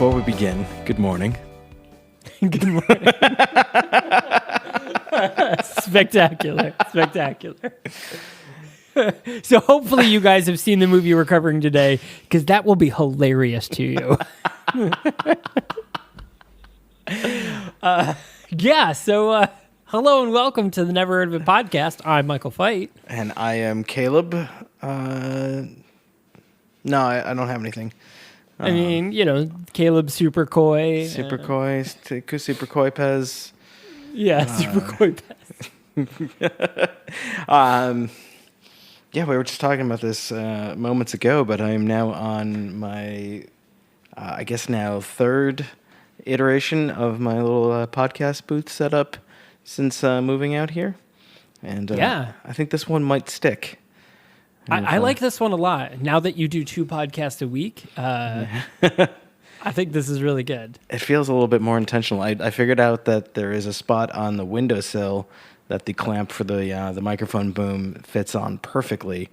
Before we begin, good morning. Good morning. Spectacular. So hopefully you guys have seen the movie we're covering today, because that will be hilarious to you. So hello and welcome to the Never Heard of It podcast. I'm Michael Fight. And I am Caleb. No, I don't have anything. I mean, Caleb Super Coy. Super Coy Pez. Yeah, Super Coy Pez. Yeah, we were just talking about this moments ago, but I am now on my, I guess now third iteration of my little podcast booth setup since moving out here. And I think this one might stick. I like this one a lot. Now that you do 2 podcasts a week, I think this is really good. It feels a little bit more intentional. I figured out that there is a spot on the windowsill that the clamp for the microphone boom fits on perfectly.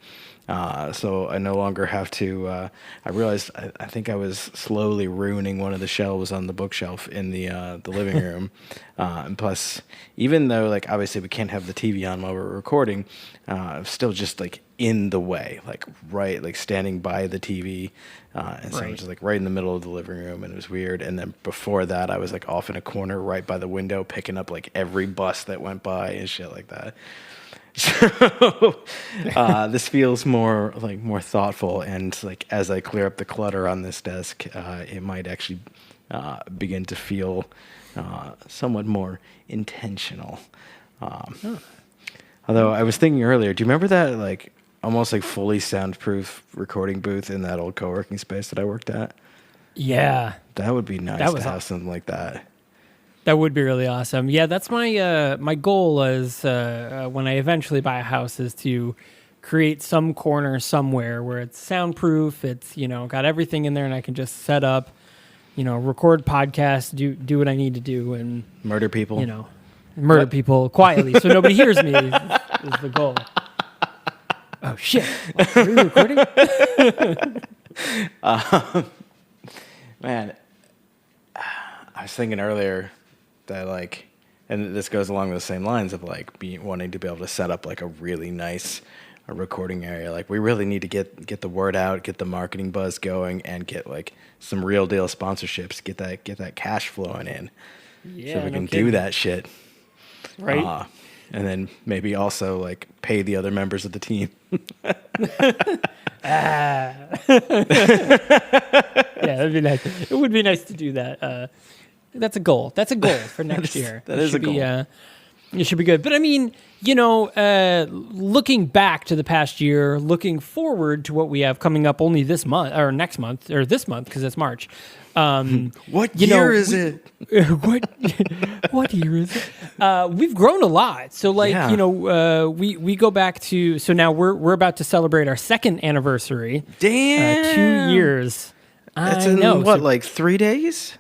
So I no longer have to, I realized I think I was slowly ruining one of the shelves on the bookshelf in the living room. And plus, even though like obviously we can't have the TV on while we're recording, still just like in the way, like standing by the TV. And so I was just like right in the middle of the living room, and it was weird. And then before that, I was like off in a corner right by the window, picking up like every bus that went by and shit like that. So this feels more thoughtful, and like as I clear up the clutter on this desk, it might actually begin to feel somewhat more intentional. Although I was thinking earlier, do you remember that like almost like fully soundproof recording booth in that old co-working space that I worked at? Yeah, that would be nice to have something like that. That would be really awesome. Yeah, that's my my goal is when I eventually buy a house is to create some corner somewhere where it's soundproof. It's got everything in there, and I can just set up, record podcasts, do what I need to do, and murder people. Murder people quietly so nobody hears me is the goal. Oh shit! Are we recording? Man, I was thinking earlier that like, and this goes along the same lines of like wanting to be able to set up like a really nice recording area. Like we really need to get the word out, get the marketing buzz going, and get like some real deal sponsorships. Get that cash flowing in, so we can do that shit, right? And then maybe also like pay the other members of the team. Yeah, that'd be nice. It would be nice to do that. That's a goal. That's a goal for next year. That is a goal. It should be good. But I mean, looking back to the past year, looking forward to what we have coming up only this month or next month or this month because it's March. What year is it? What year is it? We've grown a lot. So we go back to, so now we're about to celebrate our 2nd anniversary. Damn. 2 years. That's like 3 days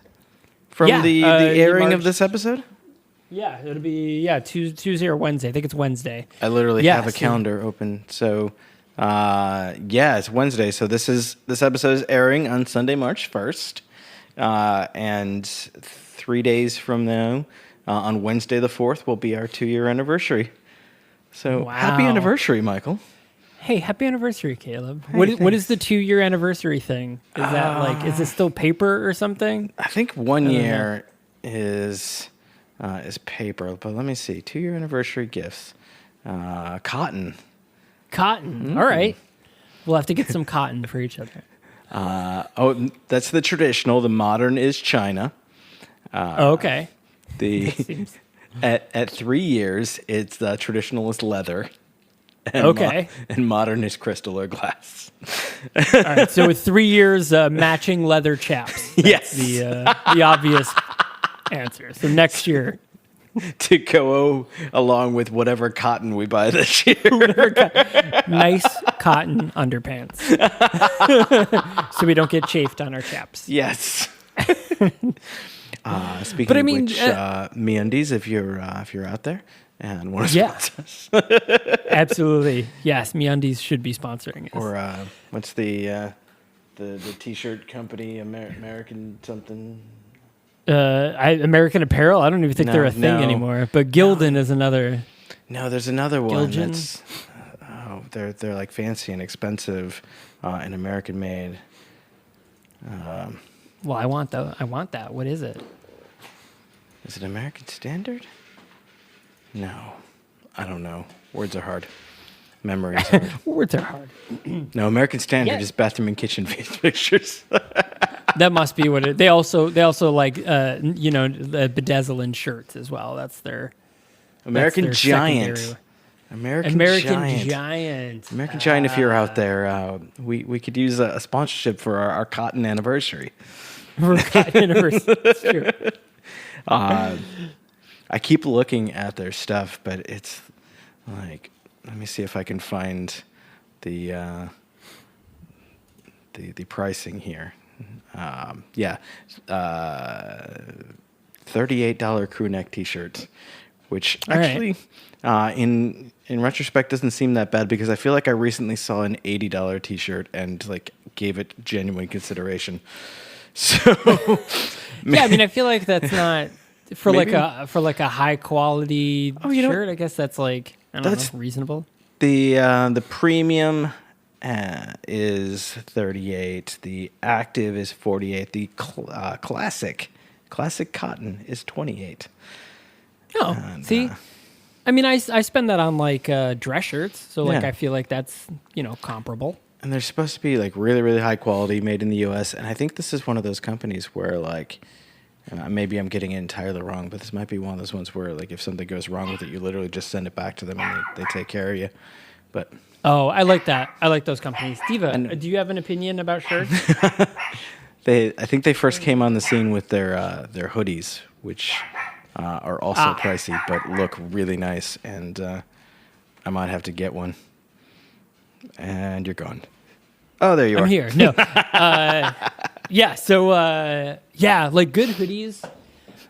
from the airing of this episode? Yeah, it'll be Tuesday or Wednesday. I think it's Wednesday. I literally have a calendar open. So it's Wednesday. So this episode is airing on Sunday, March 1st. And 3 days from now, on Wednesday the 4th, will be our 2-year anniversary. So happy anniversary, Michael. Hey, happy anniversary, Caleb. Hey, what is the 2-year anniversary thing? Is that is it still paper or something? I think 1 year is paper, but let me see. 2-year anniversary gifts. Cotton. Cotton. All right. We'll have to get some cotton for each other. That's the traditional. The modern is China. Okay. At 3 years, it's the traditional is leather. And okay. And modern is crystal or glass. All right. So with 3 years, matching leather chaps. Yes. The obvious answer. So next year. To go along with whatever cotton we buy this year. Nice cotton underpants. So we don't get chafed on our chaps. Yes. Speaking of which, MeUndies, if you're out there and want to sponsor us. Absolutely. Yes, MeUndies should be sponsoring us. Or what's the the t-shirt company, American something. American Apparel. I don't even think No, they're a thing no. anymore. But Gildan is another. No, there's another one Gildan? that's they're like fancy and expensive and American made. Well, I want that. What is it? Is it American Standard? No, I don't know. Words are hard. Memories. Words are hard. No, American Standard Yeah. is bathroom and kitchen pictures. That must be what it. They also like the bedazzling shirts as well. That's their American that's their Giant. secondary. American Giant. American Giant, if you're out there, we could use a sponsorship for our cotton anniversary. That's true. I keep looking at their stuff, but it's like, let me see if I can find the pricing here. $38 crew neck t-shirts, which actually, in retrospect, doesn't seem that bad because I feel like I recently saw an $80 t-shirt and like gave it genuine consideration. So, Yeah, I mean, I feel like that's not for Maybe. like a high quality you know shirt. I guess that's like That's- reasonable. the premium is 38. The active is 48. The classic cotton is 28. Oh, And, see, I mean, I spend that on like dress shirts, so like Yeah. I feel like that's comparable. And they're supposed to be like really, really high quality, made in the U.S. And I think this is one of those companies where like, maybe I'm getting it entirely wrong, but this might be one of those ones where like if something goes wrong with it, you literally just send it back to them and they take care of you. But Oh, I like that. I like those companies. Diva, And- do you have an opinion about shirts? I think they first came on the scene with their hoodies, which are also pricey but look really nice, and I might have to get one. And you're gone. Oh, there you are. I'm here. No. Yeah. So, like good hoodies.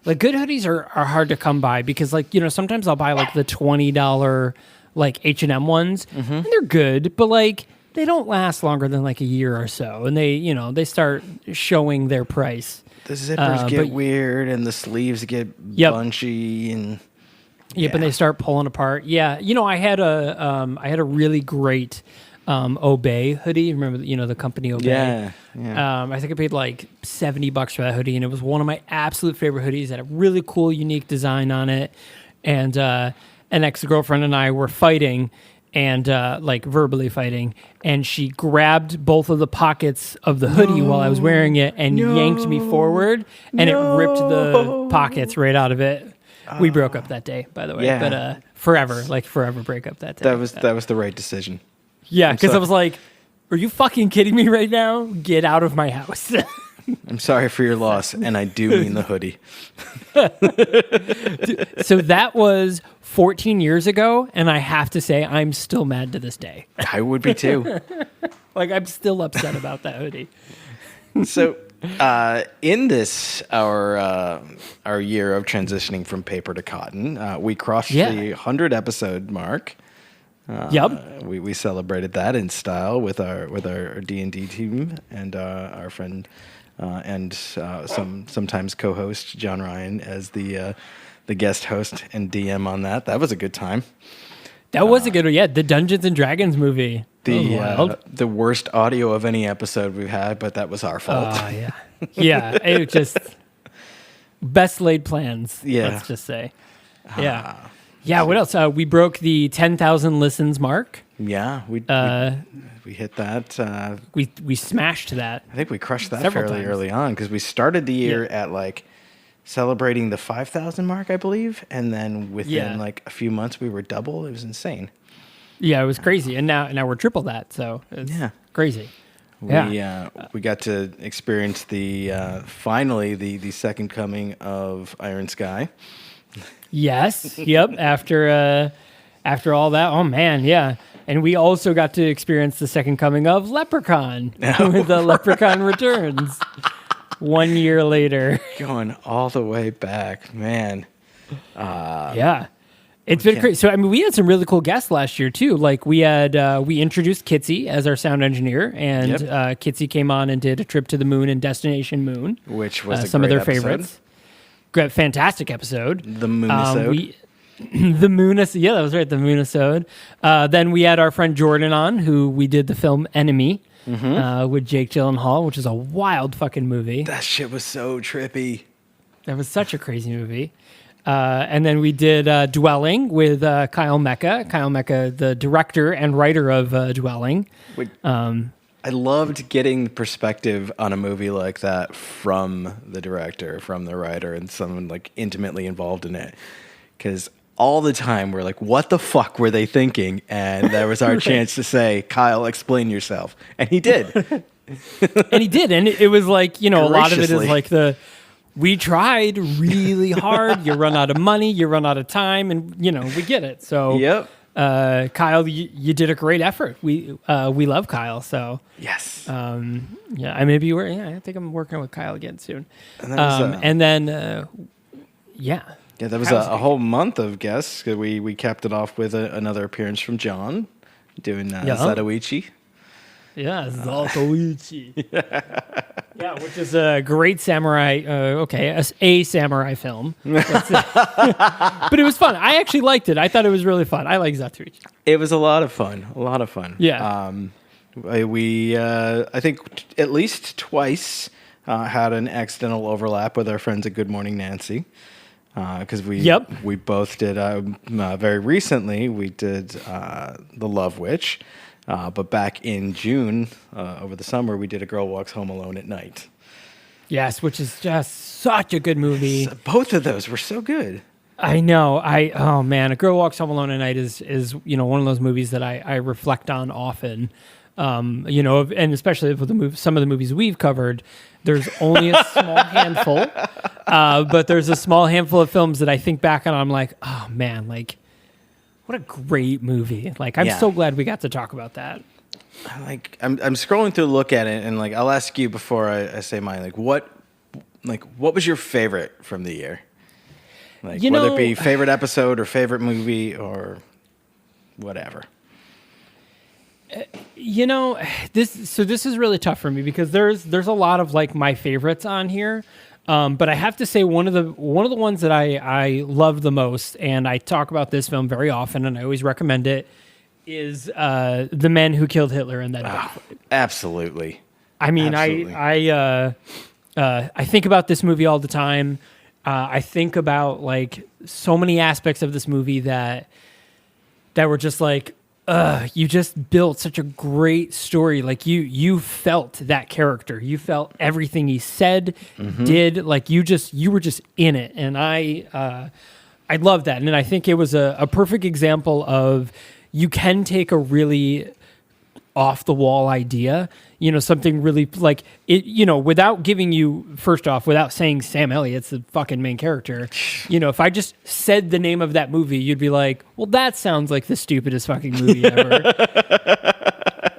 Like good hoodies are hard to come by because sometimes I'll buy like the $20 like H&M ones and they're good, but like they don't last longer than like a year or so. And they start showing their price. The zippers get but- weird and the sleeves get Yep. bunchy and Yep, and they start pulling apart. Yeah, I had a really great Obey hoodie. Remember, the company Obey? Yeah. I think I paid like $70 for that hoodie, and it was one of my absolute favorite hoodies. It had a really cool, unique design on it. And an ex-girlfriend and I were fighting, and like verbally fighting, and she grabbed both of the pockets of the hoodie while I was wearing it and yanked me forward, and it ripped the pockets right out of it. We broke up that day, by the way, Yeah. but forever break up that day. That was the right decision. Yeah, because I sorry. was like, are you fucking kidding me right now? Get out of my house. I'm sorry for your loss, and I do mean the hoodie. So that was 14 years ago, and I have to say, I'm still mad to this day. I would be too. Like, I'm still upset about that hoodie. So, in this our year of transitioning from paper to cotton, we crossed the 100 episode mark. Yep. We celebrated that in style with our D&D team and our friend and sometimes co-host John Ryan as the guest host and DM on that. That was a good time. That was a good one. Yeah, the Dungeons and Dragons movie. That was wild. The worst audio of any episode we've had, but that was our fault. Yeah. Yeah, it just best laid plans. Yeah. Let's just say. Yeah. Yeah, what else? We broke the 10,000 listens mark. Yeah, we hit that. We smashed that. I think we crushed that Several fairly times. early on because we started the year at like celebrating the 5,000 mark, I believe, and then within like a few months we were double. It was insane. Yeah, it was crazy. And now we're triple that, so it's crazy. We got to experience finally the second coming of Iron Sky. Yes. Yep. After all that, oh man, yeah. And we also got to experience the second coming of Leprechaun with the Leprechaun Returns 1 year later. Going all the way back, man. Yeah. It's been crazy. So, I mean, we had some really cool guests last year, too. Like, we introduced Kitsy as our sound engineer, and Kitsy came on and did a trip to the moon and Destination Moon. Which was some of their episode. favorites. Great, fantastic episode. The Moonisode. The Moonisode. Yeah, that was right, the Moonisode. Then we had our friend Jordan on, who we did the film Enemy with Jake Gyllenhaal, which is a wild fucking movie. That shit was so trippy. That was such a crazy movie. And then we did Dwelling with Kyle Mecca. Kyle Mecca, the director and writer of Dwelling. I loved getting perspective on a movie like that from the director, from the writer, and someone like intimately involved in it. Because all the time we're like, what the fuck were they thinking? And that was our chance to say, Kyle, explain yourself. And he did. And he did. And it was like, you know, a lot of it is like we tried really hard. You run out of money, you run out of time, and, you know, we get it. So, Kyle, you did a great effort. We love Kyle. So, yes. Yeah, I think I'm working with Kyle again soon. And that was, Yeah, that was a whole month of guests. We capped it off with another appearance from John doing Zatoichi. Yeah, Zatoichi. Yeah, which is a great samurai. A samurai film. But it was fun. I actually liked it. I thought it was really fun. I like Zatoichi. It was a lot of fun. Yeah. We I think at least twice had an accidental overlap with our friends at Good Morning Nancy. Because we both did very recently. We did The Love Witch. But back in June, over the summer, we did A Girl Walks Home Alone at Night. Yes, which is just such a good movie. Both of those were so good. I know. Oh man, A Girl Walks Home Alone at Night is one of those movies that I reflect on often. And especially with some of the movies we've covered, there's only a small handful, but there's a small handful of films that I think back on. I'm like, oh man, like. What a great movie! Like, I'm so glad we got to talk about that. I'm scrolling through, look at it, and like, I'll ask you before I say mine. What was your favorite from the year? Like, whether it be favorite episode or favorite movie or whatever. This is really tough for me because there's a lot of like my favorites on here. But I have to say one of the ones that I love the most, and I talk about this film very often, and I always recommend it, is The Men Who Killed Hitler and That Bigfoot. Absolutely. I mean, I think about this movie all the time. I think about like so many aspects of this movie that were just like, you just built such a great story. Like you felt that character. You felt everything he said, did. Like you were just in it. And I love that. And I think it was a perfect example of you can take a really off the wall idea, something really like it, without giving you, first off, without saying Sam Elliott's the fucking main character, if I just said the name of that movie, you'd be like, well, that sounds like the stupidest fucking movie ever.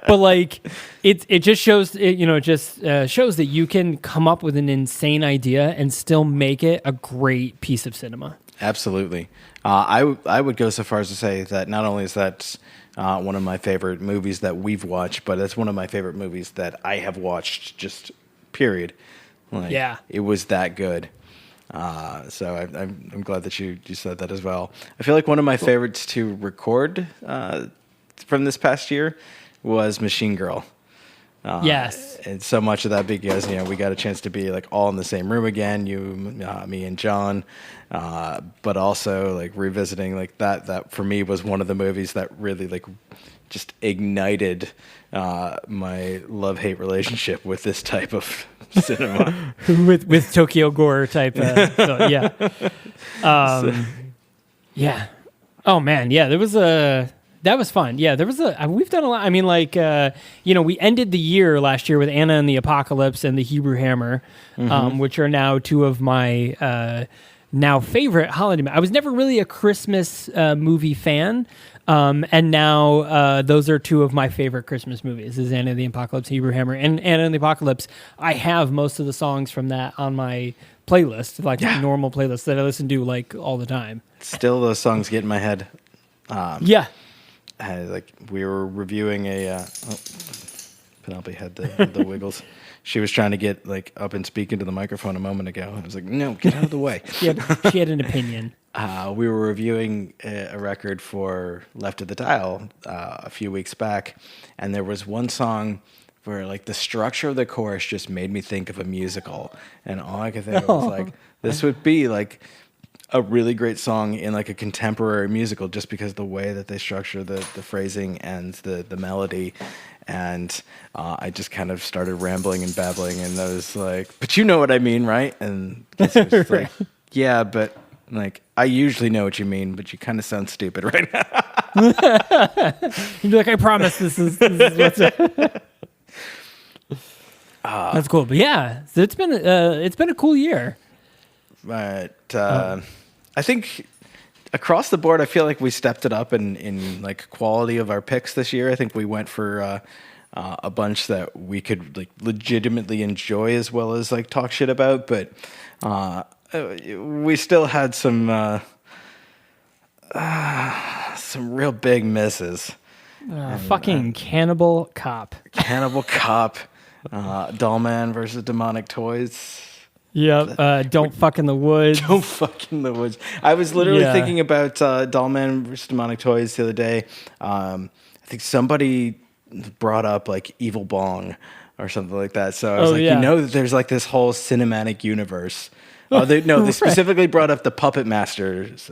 But like, it just shows, shows that you can come up with an insane idea and still make it a great piece of cinema. Absolutely. I would go so far as to say that not only is that one of my favorite movies that we've watched, but it's one of my favorite movies that I have watched, just period. Like, it was that good. So I'm glad that you said that as well. I feel like one of my favorites to record from this past year was Machine Girl. Yes. And so much of that because, we got a chance to be like all in the same room again, you, me and John, but also like revisiting like that for me was one of the movies that really like just ignited my love-hate relationship with this type of cinema. with Tokyo Gore type. Yeah. Yeah. Oh man. Yeah. That was fun. Yeah, we've done a lot. I mean, like, we ended the year last year with Anna and the Apocalypse and the Hebrew Hammer, which are now two of my now favorite holiday. I was never really a Christmas movie fan. And now those are two of my favorite Christmas movies, is Anna and the Apocalypse, Hebrew Hammer. And Anna and the Apocalypse, I have most of the songs from that on my playlist, like normal playlist that I listen to like all the time. Still, those songs get in my head. Yeah. Like we were reviewing Penelope had the wiggles. She was trying to get like up and speak into the microphone a moment ago. I was like, no, get out of the way. She had an opinion. We were reviewing a record for Left of the Dial a few weeks back, and there was one song where like the structure of the chorus just made me think of a musical, and all I could think of was like, this would be like a really great song in like a contemporary musical, just because the way that they structure the phrasing and the melody. And I just kind of started rambling and babbling, and I was like, but you know what I mean, right? And Casey was just like, yeah, but like, I usually know what you mean, but you kind of sound stupid right now. You'd be like, I promise this is what's up. That's cool. But yeah, so it's been a cool year. But I think across the board, I feel like we stepped it up in like quality of our picks this year. I think we went for a bunch that we could like legitimately enjoy as well as like talk shit about. But we still had some real big misses. Fucking Cannibal Cop. Cannibal Cop, Dollman versus Demonic Toys. Yep. Don't fuck in the woods. Don't fuck in the woods. I was literally thinking about Dollman versus Demonic Toys the other day. I think somebody brought up like Evil Bong or something like that. So I was you know that there's like this whole cinematic universe. They specifically brought up the Puppet Masters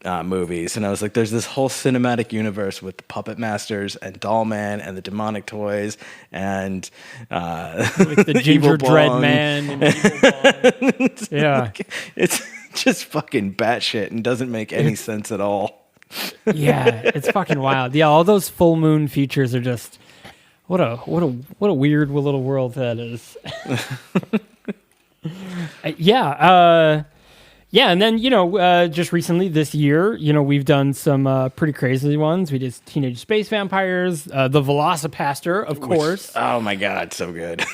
movies, and I was like, there's this whole cinematic universe with the Puppet Masters and Dollman and the Demonic Toys and like the Ginger Dread Man and Evil Bong. Yeah, like, it's just fucking batshit and doesn't make any sense at all. Yeah, it's fucking wild. Yeah, all those full moon features are just what a weird little world that is. Yeah, and then, just recently this year, we've done some pretty crazy ones. We did Teenage Space Vampires, the Velocipaster, of course. Oh my God, so good.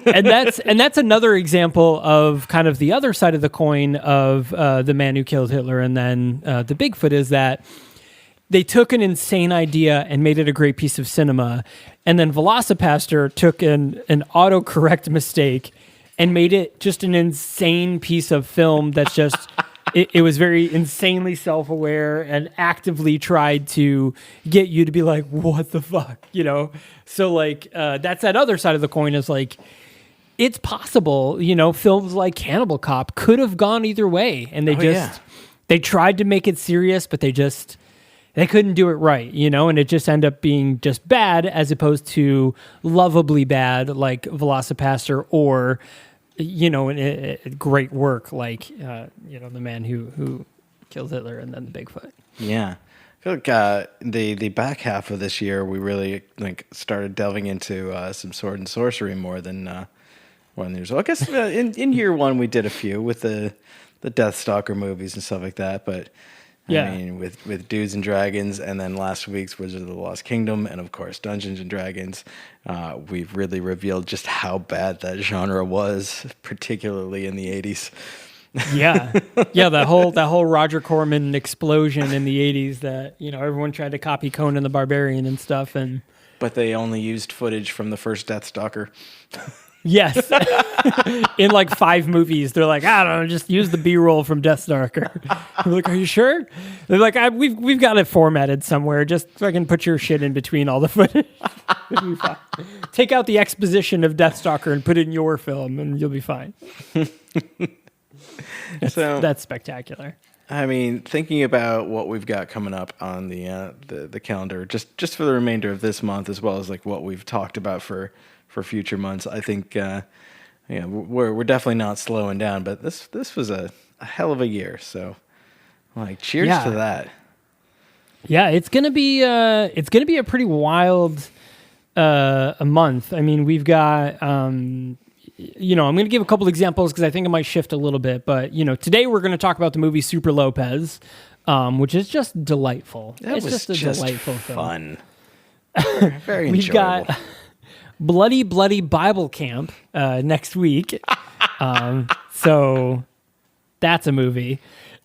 and that's another example of kind of the other side of the coin of the man who killed Hitler and then the Bigfoot, is that they took an insane idea and made it a great piece of cinema. And then Velocipaster took an autocorrect mistake and made it just an insane piece of film that's just, it was very insanely self-aware and actively tried to get you to be like, what the fuck, So like, that's that other side of the coin, is like, it's possible, films like Cannibal Cop could have gone either way. And they tried to make it serious, but they couldn't do it right, and it just ended up being just bad as opposed to lovably bad like Velocipaster, or a great work like the man who killed Hitler and then the Bigfoot. Yeah, I feel like the back half of this year we really like started delving into some sword and sorcery more than one year. So I guess in year one we did a few with the Deathstalker movies and stuff like that, but. Yeah. I mean, with Dudes and Dragons, and then last week's Wizards of the Lost Kingdom, and of course Dungeons and Dragons, we've really revealed just how bad that genre was, particularly in the 80s. Yeah, that whole Roger Corman explosion in the 80s that everyone tried to copy Conan the Barbarian and stuff, but they only used footage from the first Deathstalker. Yes. In like 5 movies, they're like, I don't know, just use the B-roll from Deathstalker. I'm like, are you sure? They're like, we've got it formatted somewhere. Just fucking put your shit in between all the footage. It'll be fine. Take out the exposition of Deathstalker and put it in your film, and you'll be fine. That's spectacular. I mean, thinking about what we've got coming up on the calendar, just for the remainder of this month, as well as like what we've talked about for future months, I think we're definitely not slowing down. But this was a hell of a year, so like cheers to that. Yeah, it's gonna be a pretty wild a month. I mean, we've got I'm going to give a couple examples because I think it might shift a little bit. But, today we're going to talk about the movie Superlópez, which is just delightful. It's just a delightful film. Fun. Very enjoyable. We've got Bloody Bloody Bible Camp next week. So that's a movie.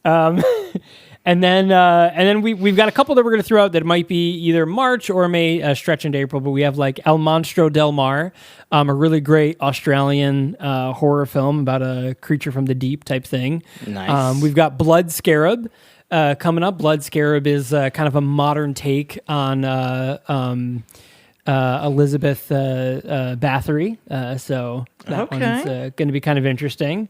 And then we've got a couple that we're going to throw out that might be either March or may stretch into April. But we have like El Monstro del Mar, a really great Australian horror film about a creature from the deep type thing. Nice. We've got Blood Scarab coming up. Blood Scarab is kind of a modern take on Elizabeth Bathory. So that one's going to be kind of interesting.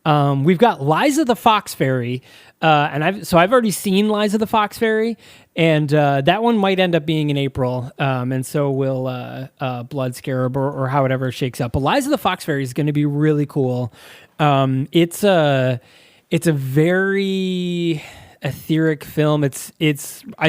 We've got Liza the Fox Fairy, and I've already seen Liza the Fox Fairy, and that one might end up being in April, and so will Blood Scarab or however it shakes out. But Liza the Fox Fairy is going to be really cool. It's a very etheric film. I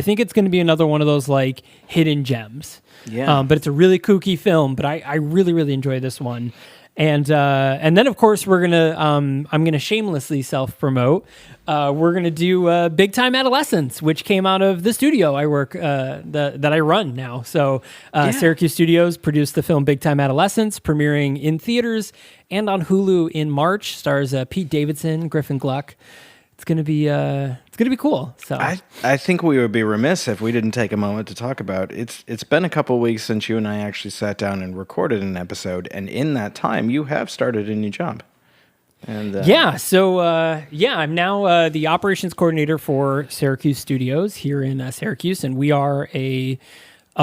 think it's going to be another one of those like hidden gems. Yeah. But it's a really kooky film. But I really really enjoy this one. And then of course I'm gonna shamelessly self-promote. We're gonna do Big Time Adolescence, which came out of the studio I work that I run now. So Syracuse Studios produced the film Big Time Adolescence, premiering in theaters and on Hulu in March. Stars Pete Davidson, Griffin Gluck. It's gonna be cool. So I think we would be remiss if we didn't take a moment to talk about it's been a couple weeks since you and I actually sat down and recorded an episode, and in that time you have started a new job. And I'm now the operations coordinator for Syracuse Studios here in Syracuse, and we are a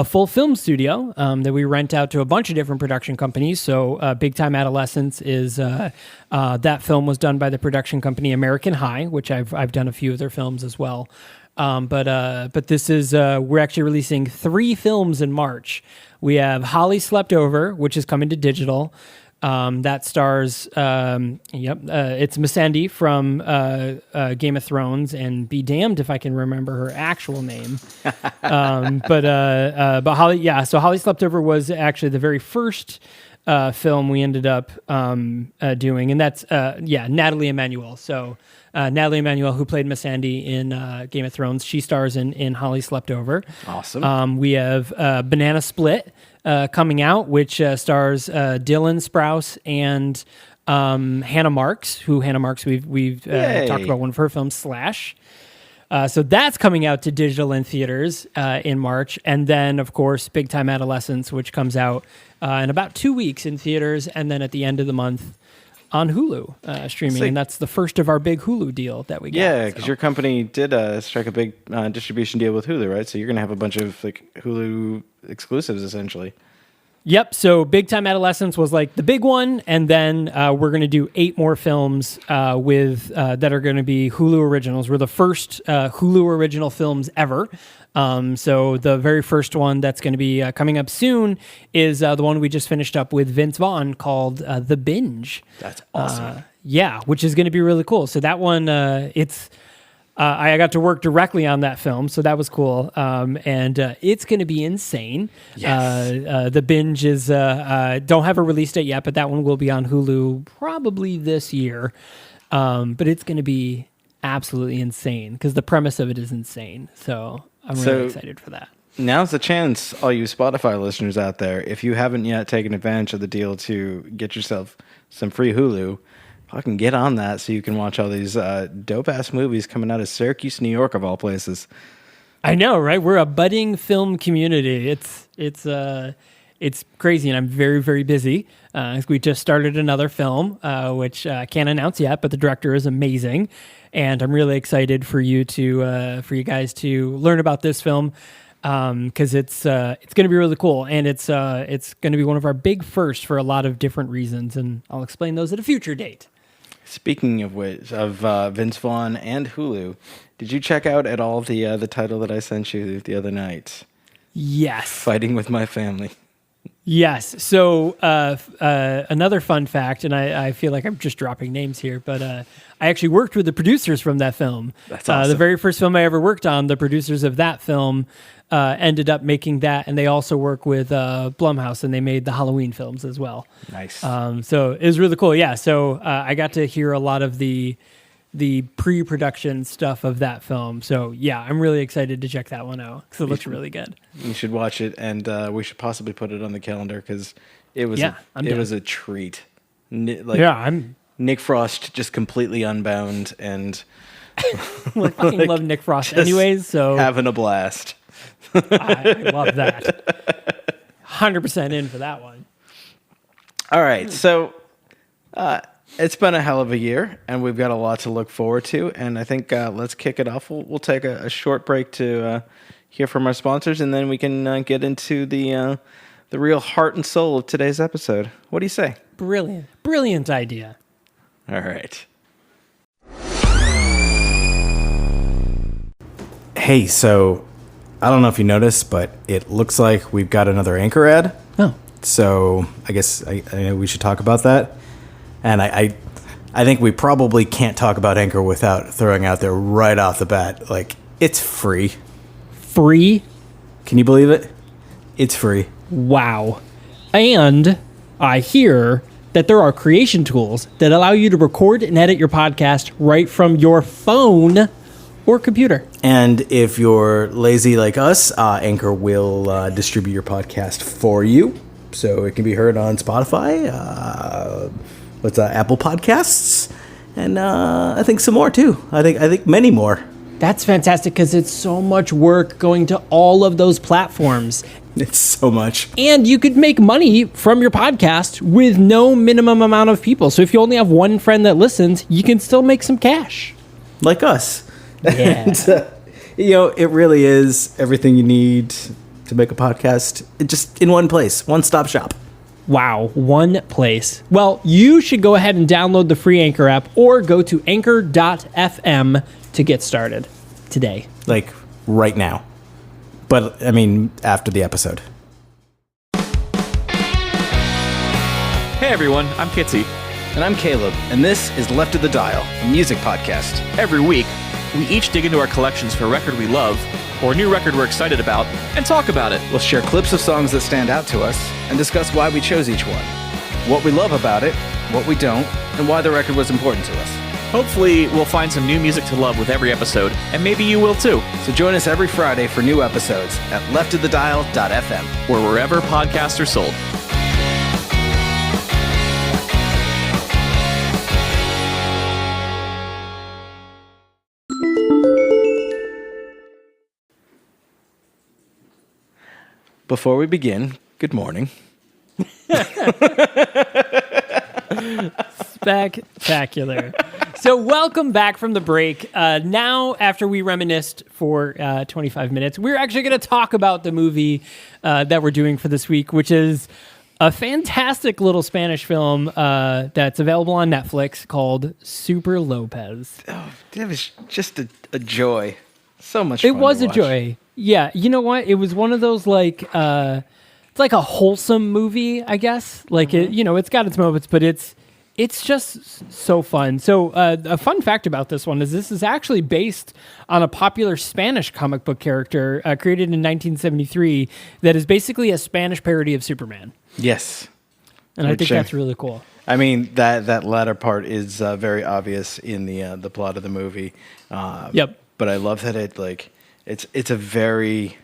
full film studio that we rent out to a bunch of different production companies. So Big Time Adolescence is that film was done by the production company American High, which I've done a few of their films as well. But this is we're actually releasing 3 films in March. We have Holly Slept Over, which is coming to digital. That stars, it's Missandei from Game of Thrones, and be damned if I can remember her actual name. But Holly, so Holly Slept Over was actually the very first film we ended up doing, and that's Natalie Emmanuel. So Natalie Emmanuel, who played Missandei in Game of Thrones, she stars in Holly Slept Over. Awesome. We have Banana Split coming out, which stars Dylan Sprouse and Hannah Marks, we've talked about one of her films, Slash. So that's coming out to digital and theaters in March. And then, of course, Big Time Adolescence, which comes out in about 2 weeks in theaters, and then at the end of the month on Hulu streaming. And that's the first of our big Hulu deal that we got. Yeah, because your company did strike a big distribution deal with Hulu, right? So you're going to have a bunch of like Hulu exclusives, essentially. Yep. So Big Time Adolescence was like the big one, and then we're going to do 8 more films with that are going to be Hulu originals. We're the first Hulu original films ever. So the very first one that's going to be coming up soon is the one we just finished up with Vince Vaughn called The Binge. That's awesome. Which is going to be really cool. So that one, I got to work directly on that film, so that was cool. And it's going to be insane. Yes. The Binge is, don't have a release date yet, but that one will be on Hulu probably this year. But it's going to be absolutely insane because the premise of it is insane. So I'm really excited for that. Now's the chance, all you Spotify listeners out there, if you haven't yet taken advantage of the deal to get yourself some free Hulu, fucking get on that so you can watch all these dope-ass movies coming out of Syracuse, New York, of all places. I know, right? We're a budding film community. It's crazy, and I'm very, very busy. We just started another film, which I can't announce yet, but the director is amazing, and I'm really excited for you guys to learn about this film because it's going to be really cool, and it's going to be one of our big firsts for a lot of different reasons, and I'll explain those at a future date. Speaking of which, of Vince Vaughn and Hulu, did you check out at all the title that I sent you the other night? Yes. Fighting with My Family. Yes. So another fun fact, and I feel like I'm just dropping names here, but I actually worked with the producers from that film. That's awesome. The very first film I ever worked on, the producers of that film ended up making that, and they also work with Blumhouse, and they made the Halloween films as well. Nice. So it was really cool. Yeah. So I got to hear a lot of the pre-production stuff of that film. So yeah, I'm really excited to check that one out because it looks really good. You should watch it, and we should possibly put it on the calendar because it was it was a treat. Nick Frost just completely unbound and well, I fucking love Nick Frost anyways, so having a blast. I love that. 100% in for that one. All right, so it's been a hell of a year, and we've got a lot to look forward to. And I think let's kick it off. We'll take a short break to hear from our sponsors, and then we can get into the real heart and soul of today's episode. What do you say? Brilliant idea. All right. Hey, so I don't know if you noticed, but it looks like we've got another Anchor ad. Oh. So I guess we should talk about that. And I think we probably can't talk about Anchor without throwing out there right off the bat, like, it's free. Free? Can you believe it? It's free. Wow. And I hear that there are creation tools that allow you to record and edit your podcast right from your phone or computer. And if you're lazy like us, Anchor will distribute your podcast for you. So it can be heard on Spotify, Apple Podcasts, and I think some more too. I think many more. That's fantastic because it's so much work going to all of those platforms. It's so much. And you could make money from your podcast with no minimum amount of people. So if you only have one friend that listens, you can still make some cash. Like us. Yeah. And, it really is everything you need to make a podcast just in one place, one-stop shop. Wow, one place. Well, you should go ahead and download the free Anchor app or go to anchor.fm to get started today. Like right now. But, I mean, after the episode. Hey everyone, I'm Kitsy. And I'm Caleb, and this is Left of the Dial, a music podcast. Every week, we each dig into our collections for a record we love, or a new record we're excited about, and talk about it. We'll share clips of songs that stand out to us, and discuss why we chose each one, what we love about it, what we don't, and why the record was important to us. Hopefully, we'll find some new music to love with every episode, and maybe you will too. So join us every Friday for new episodes at leftofthedial.fm, or wherever podcasts are sold. Before we begin, good morning. Spectacular. So welcome back from the break. Now, after we reminisced for 25 minutes, we're actually going to talk about the movie that we're doing for this week, which is a fantastic little Spanish film that's available on Netflix called Superlópez. Oh, it was just a joy. So much fun. It was to a watch. joy. Yeah, you know what? It was one of those it's like a wholesome movie, I guess. Like it's got its moments, but it's just so fun. So a fun fact about this one is this is actually based on a popular Spanish comic book character created in 1973 that is basically a Spanish parody of Superman. Yes. And I think that's really cool. I mean, that latter part is very obvious in the plot of the movie. Yep. But I love that it's a very...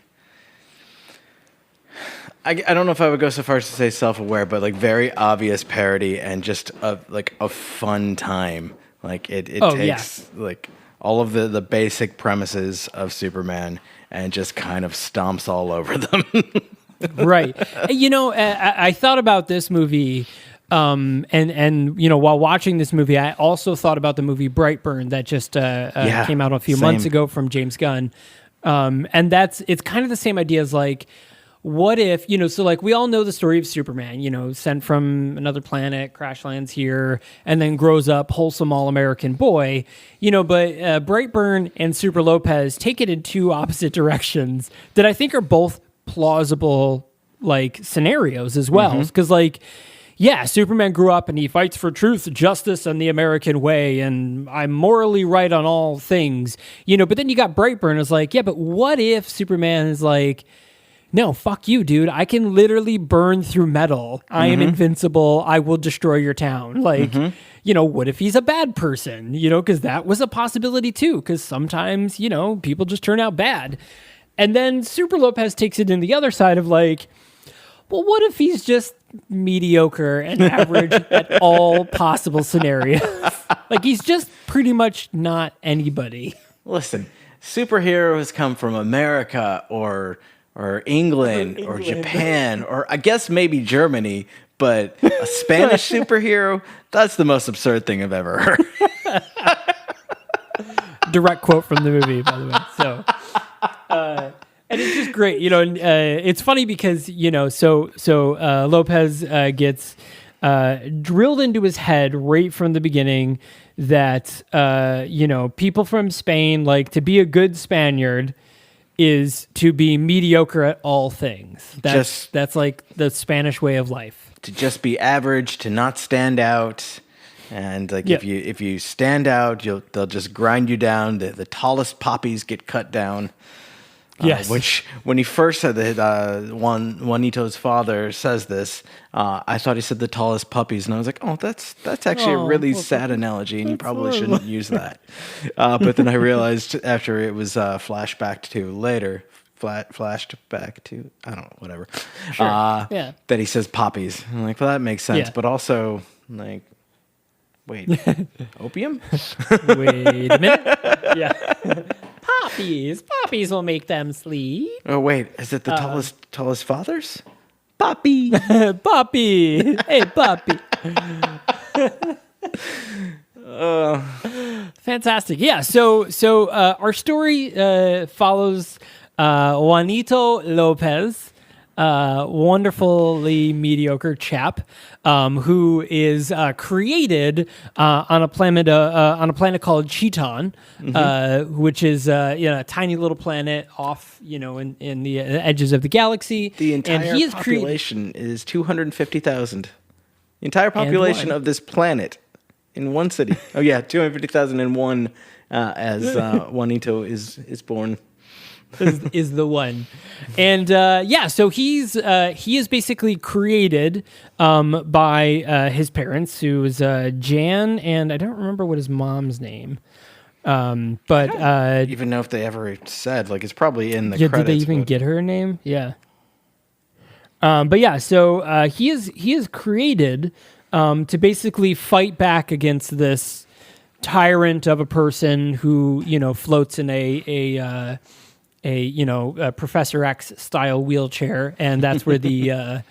I don't know if I would go so far as to say self-aware, but like very obvious parody and just a fun time. Like it takes like all of the basic premises of Superman and just kind of stomps all over them. Right. I thought about this movie, and while watching this movie, I also thought about the movie Brightburn that just came out a few months ago from James Gunn. And it's kind of the same idea as like, what if, so like we all know the story of Superman, sent from another planet, crash lands here, and then grows up wholesome all-American boy, but Brightburn and Superlópez take it in two opposite directions that I think are both plausible like scenarios as well. Because yeah, Superman grew up and he fights for truth, justice, and the American way, and I'm morally right on all things, But then you got Brightburn. It's like, yeah, but what if Superman is like, no, fuck you, dude. I can literally burn through metal. I am invincible. I will destroy your town. Like, what if he's a bad person? Because that was a possibility too. Because sometimes, people just turn out bad. And then Super Lopez takes it in the other side of like, well, what if he's just mediocre and average at all possible scenarios? Like, he's just pretty much not anybody. Listen, superheroes come from America or England or Japan or I guess maybe Germany, but a Spanish superhero, that's the most absurd thing I've ever heard. Direct quote from the movie, by the way. So, and it's just great, and it's funny because, Lopez gets drilled into his head right from the beginning that, people from Spain, like, to be a good Spaniard is to be mediocre at all things. That's like the Spanish way of life. To just be average, to not stand out. And like if you stand out, they'll just grind you down. The tallest poppies get cut down. Yes. Which when he first said that, Juanito's father says this, I thought he said the tallest puppies, and I was like, oh, that's actually a really sad analogy, and you probably shouldn't use that. But then I realized after it was flashed back to, I don't know, whatever. Sure. That he says poppies. I'm like, well, that makes sense, but also like, wait, opium? Wait a minute. Yeah. Poppies will make them sleep. Oh wait, is it the tallest fathers? Poppy. Poppy. Hey, Poppy. Fantastic. Yeah. So our story follows Juanito Lopez, wonderfully mediocre chap, who is created on a planet called Cheaton, which is a tiny little planet off, in the edges of the galaxy. The entire population is 250,000. The entire population of this planet in one city. Oh yeah, 250,000 in one. As Juanito is born. is the one. And so he is basically created by his parents, who is Jan, and I don't remember what his mom's name. But I don't even know if they ever said, like, it's probably in the credits. Did they even get her name? Yeah. So he is created to basically fight back against this tyrant of a person who, floats in a Professor X style wheelchair, and that's where the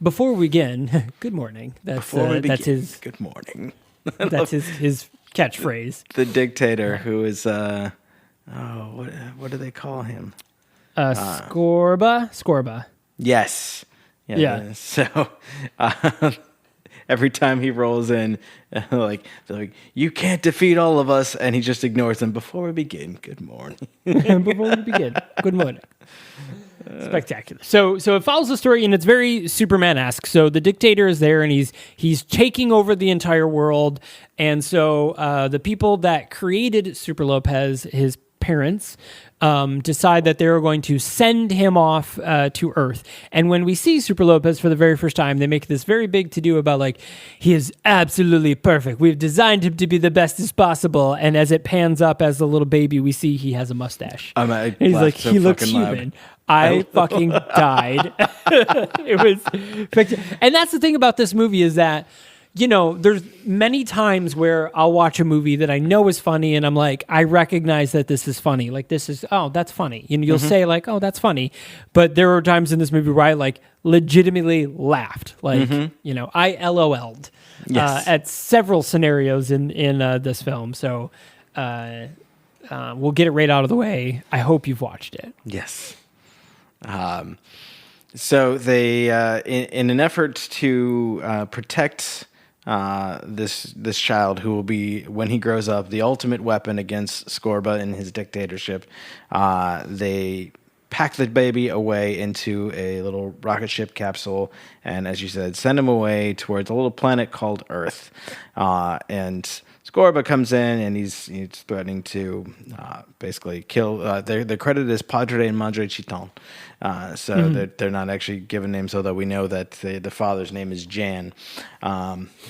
before we begin, good morning. That's his good morning. That's his catchphrase. The dictator, who is what do they call him? Scorba. Yes. Yeah. So every time he rolls in, they're like, you can't defeat all of us, and he just ignores them. Before we begin, good morning. Before we begin, good morning. Spectacular. So it follows the story, and it's very Superman-esque. So the dictator is there, and he's taking over the entire world. And so the people that created Super Lopez, his parents, decide that they're going to send him off to Earth. And when we see Super Lopez for the very first time, they make this very big to-do about, like, he is absolutely perfect. We've designed him to be the best as possible. And as it pans up as a little baby, we see he has a mustache. And he's like, he looks human. I fucking died. It was, and that's the thing about this movie is that, there's many times where I'll watch a movie that I know is funny, and I'm like, I recognize that this is funny. Like, that's funny. You'll say, like, oh, that's funny. But there were times in this movie where I, like, legitimately laughed. Like, I LOL'd at several scenarios in this film. So we'll get it right out of the way. I hope you've watched it. Yes. So they, in an effort to protect this child, who will be, when he grows up, the ultimate weapon against Scorba and his dictatorship, they pack the baby away into a little rocket ship capsule, and as you said, send him away towards a little planet called Earth. And Scorba comes in, and he's threatening to basically kill. They're credited as Padre and Madre Chiton. They're not actually given names, although we know that the father's name is Jan,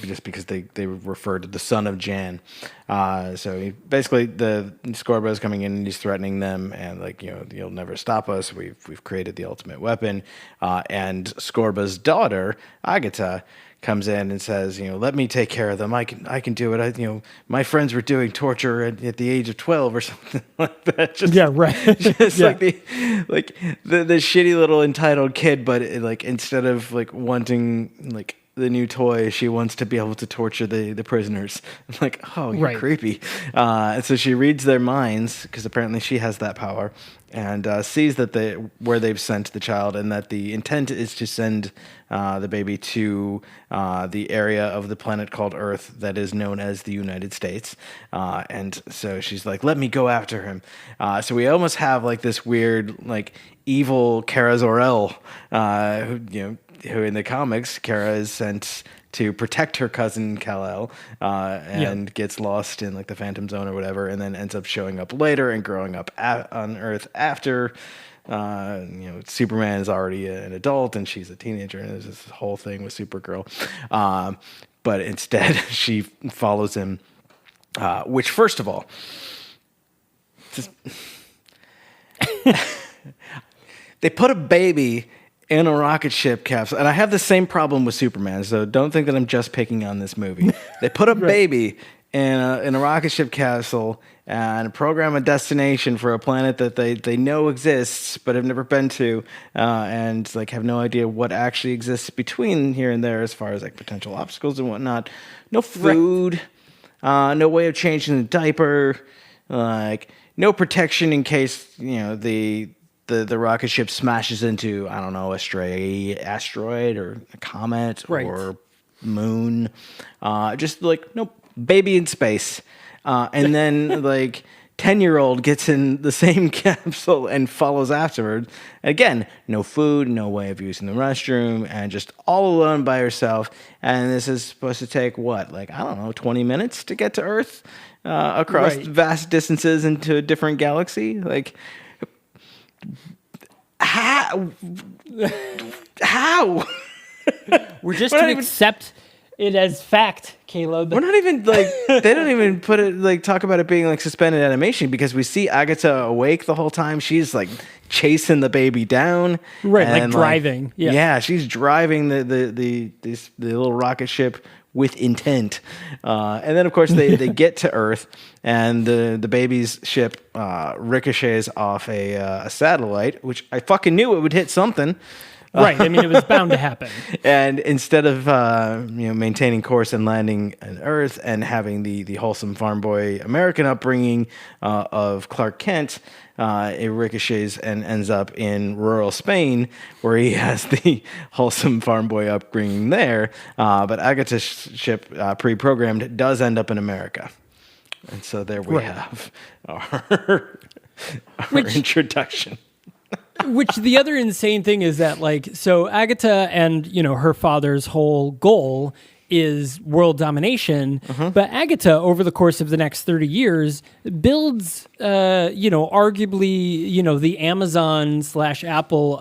just because they refer to the son of Jan. So basically, the Scorba is coming in and he's threatening them, and you'll never stop us. We've created the ultimate weapon. And Scorba's daughter, Agatha, comes in and says, let me take care of them. I can do it. My friends were doing torture at the age of 12 or something like that. Just like the shitty little entitled kid, but instead of wanting the new toy, she wants to be able to torture the prisoners. I'm like, oh, you're creepy. And so she reads their minds, because apparently she has that power, and sees that where they've sent the child, and that the intent is to send the baby to the area of the planet called Earth that is known as the United States. And so she's like, let me go after him. So we almost have this weird evil Kara Zor-El, who in the comics, Kara is sent to protect her cousin Kal-El, and gets lost in the Phantom Zone or whatever, and then ends up showing up later and growing up on Earth after. Superman is already an adult and she's a teenager, and there's this whole thing with Supergirl. But instead, she follows him, which, first of all, they put a baby in a rocket ship capsule. And I have the same problem with Superman, so don't think that I'm just picking on this movie. They put a baby in a rocket ship capsule and program a destination for a planet that they know exists but have never been to, and have no idea what actually exists between here and there as far as potential obstacles and whatnot. No food, no way of changing the diaper, no protection in case the rocket ship smashes into, I don't know, a stray asteroid or a comet or moon. Just no baby in space. And then 10-year-old gets in the same capsule and follows afterward. Again, no food, no way of using the restroom, and just all alone by herself. And this is supposed to take what? I don't know, 20 minutes to get to Earth across vast distances into a different galaxy? How? We're just to accept it as fact, Caleb. We're not even they don't even put it talk about it being suspended animation, because we see Agatha awake the whole time. She's chasing the baby down, and driving. Yeah, she's driving the little rocket ship with intent. And then of course they get to Earth, and the baby's ship ricochets off a satellite, which I fucking knew it would hit something. Right. I mean, it was bound to happen. And instead of maintaining course and landing on Earth and having the wholesome farm boy American upbringing of Clark Kent, it ricochets and ends up in rural Spain, where he has the wholesome farm boy upbringing there. But Agatha's ship, pre-programmed, does end up in America. And so there we have our introduction. Which the other insane thing is that, so Agatha and, her father's whole goal is world domination, but Agatha, over the course of the next 30 years, builds, arguably, the Amazon/Apple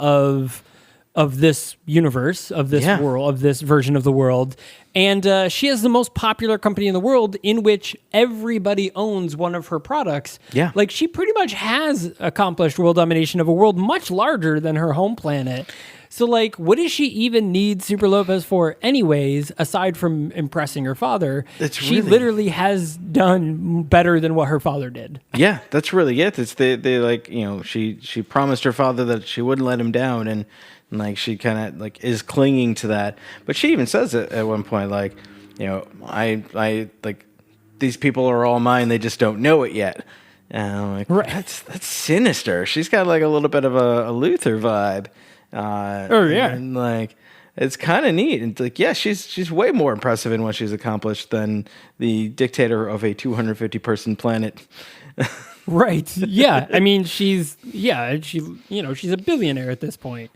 of this universe, of this world, of this version of the world. And she has the most popular company in the world, in which everybody owns one of her products. Yeah. She pretty much has accomplished world domination of a world much larger than her home planet. So, what does she even need Superlópez for anyways, aside from impressing her father? She literally has done better than what her father did. Yeah, that's really it. It's she promised her father that she wouldn't let him down, and she kind of is clinging to that. But she even says it at one point, I these people are all mine, they just don't know it yet. And I'm that's sinister. She's got a little bit of a Luther vibe. And it's kind of neat. And she's way more impressive in what she's accomplished than the dictator of a 250 person planet. Right. Yeah. I mean, she's a billionaire at this point.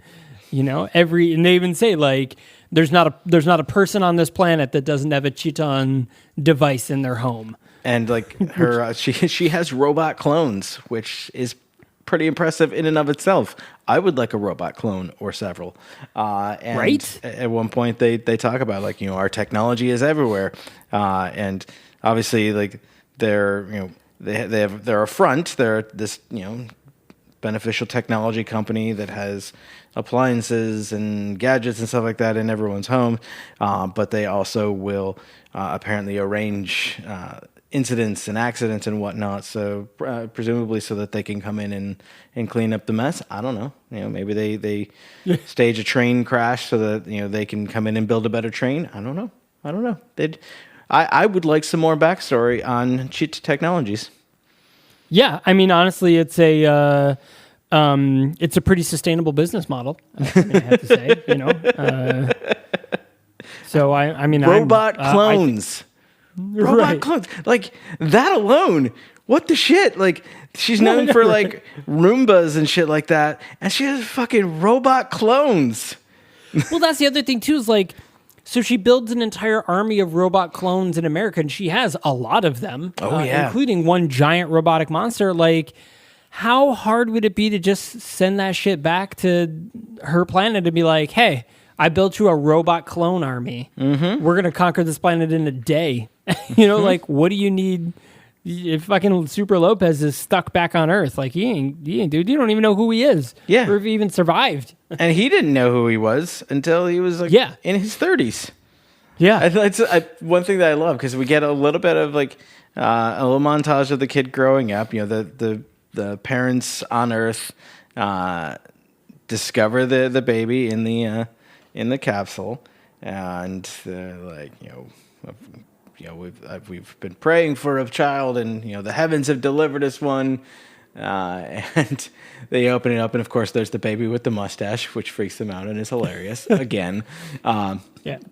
And they even say like there's not a person on this planet that doesn't have a Chiton device in their home. And like her, she has robot clones, which is pretty impressive in and of itself. I would like a robot clone or several. And right. At one point, they talk about like our technology is everywhere, and obviously like they're they're a front. They're this beneficial technology company that has appliances and gadgets and stuff like that in everyone's home, but they also will apparently arrange incidents and accidents and whatnot, so presumably so that they can come in and clean up the mess. I don't know. Maybe they stage a train crash so that they can come in and build a better train. I don't know. I would like some more backstory on Cheat Technologies. Yeah, I mean, honestly, it's a pretty sustainable business model. I have to say, So I mean, robot clones. Robot clones, like that alone. What the shit? Like she's known for like Roombas and shit like that, and she has fucking robot clones. Well, that's the other thing too. Is like, so she builds an entire army of robot clones in America, and she has a lot of them. Including one giant robotic monster. Like, how hard would it be to just send that shit back to her planet and be like, hey, I built you a robot clone army. Mm-hmm. We're going to conquer this planet in a day. Like, what do you need? If fucking Superlópez is stuck back on Earth, like he ain't, dude. You don't even know who he is. Yeah. Or if he even survived. And he didn't know who he was until he was like in his 30s. Yeah. It's one thing that I love, because we get a little bit of like a little montage of the kid growing up. The parents on Earth discover the baby in the capsule, and we've been praying for a child, and the heavens have delivered us one. And they open it up, and of course there's the baby with the mustache, which freaks them out and is hilarious. Again,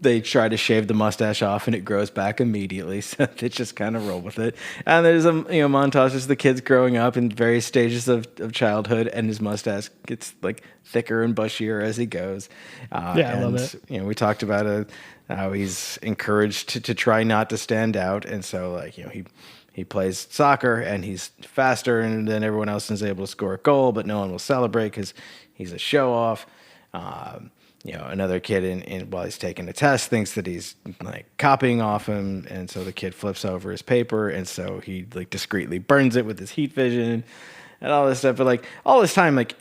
they try to shave the mustache off, and it grows back immediately, so they just kind of roll with it. And there's a montage of the kids growing up in various stages of childhood, and his mustache gets like thicker and bushier as he goes. I love it. We talked about how he's encouraged to try not to stand out, and so he plays soccer, and he's faster than everyone else and is able to score a goal, but no one will celebrate because he's a show-off. Another kid while he's taking a test thinks that he's like copying off him, and so the kid flips over his paper, and so he like discreetly burns it with his heat vision and all this stuff. But like all this time, like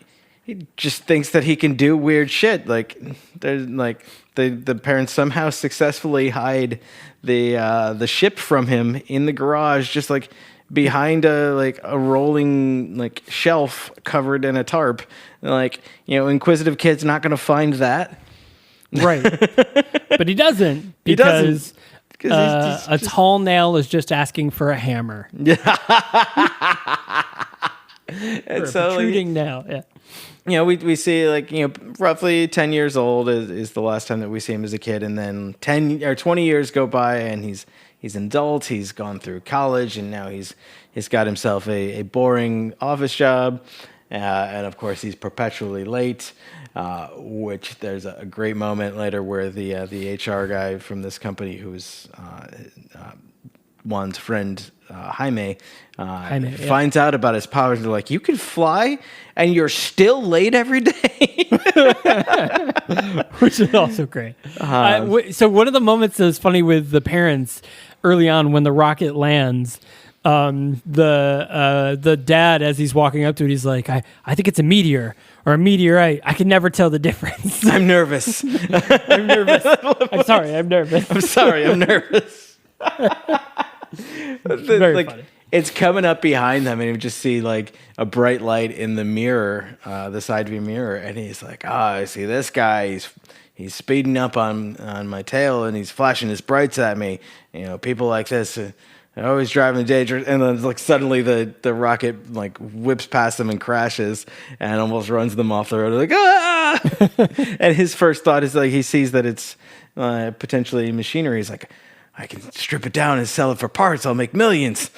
he just thinks that he can do weird shit. Like there's like the parents somehow successfully hide the ship from him in the garage, just like behind a rolling like shelf covered in a tarp. Like, inquisitive kid's not going to find that. Right. But he doesn't, because a tall nail is just asking for a hammer. Yeah. And so protruding nail. Yeah. We see roughly 10 years old is the last time that we see him as a kid, and then 10 or 20 years go by, and he's an adult. He's gone through college, and now he's got himself a boring office job, and of course he's perpetually late. Which there's a great moment later where the HR guy from this company, who's Juan's friend Jaime, finds out about his powers, and they're like, you can fly and you're still late every day. Which is also great. So one of the moments that was funny with the parents early on when the rocket lands, the dad, as he's walking up to it, he's like, I think it's a meteor or a meteorite. I can never tell the difference. I'm nervous. I'm nervous. I'm sorry, I'm nervous. I'm sorry, I'm nervous. Very funny. It's coming up behind them, and you just see like a bright light in the mirror, the side view mirror, and he's like, I see this guy. He's speeding up on my tail, and he's flashing his brights at me. People like this are always driving dangerous. And then like suddenly the rocket like whips past them and crashes, and almost runs them off the road. Like, ah! And his first thought is like he sees that it's potentially machinery. He's like, I can strip it down and sell it for parts. I'll make millions.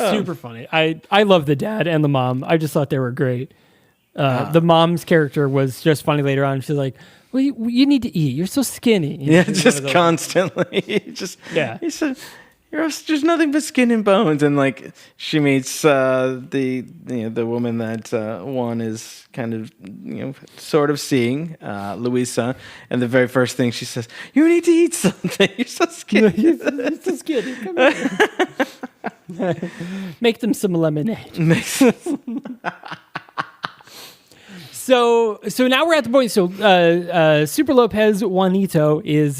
super funny. I love the dad and the mom. I just thought they were great. The mom's character was just funny later on. She's like, well, you need to eat. You're so skinny. Yeah, just constantly. He said, there's nothing but skin and bones. And like she meets the woman that Juan is kind of sort of seeing, Luisa, and the very first thing she says, "You need to eat something. You're so skinny. You're so skinny. Come here. Make them some lemonade." So now we're at the point. So Superlópez Juanito is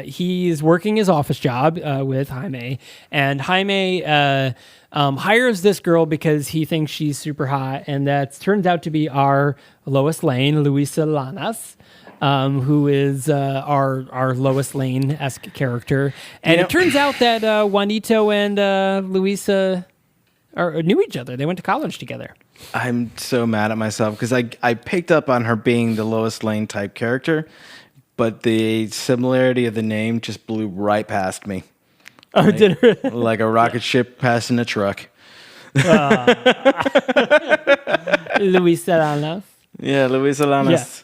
he's working his office job with Jaime, and Jaime hires this girl because he thinks she's super hot, and that turns out to be our Lois Lane, Luisa Lanas, who is our Lois Lane-esque character. And it turns out that Juanito and Luisa knew each other. They went to college together. I'm so mad at myself because I picked up on her being the Lois Lane type character, but the similarity of the name just blew right past me. Oh, did it? Like a rocket ship passing a truck. Luisa Lanas. Yeah, Luisa Lanas. Yeah.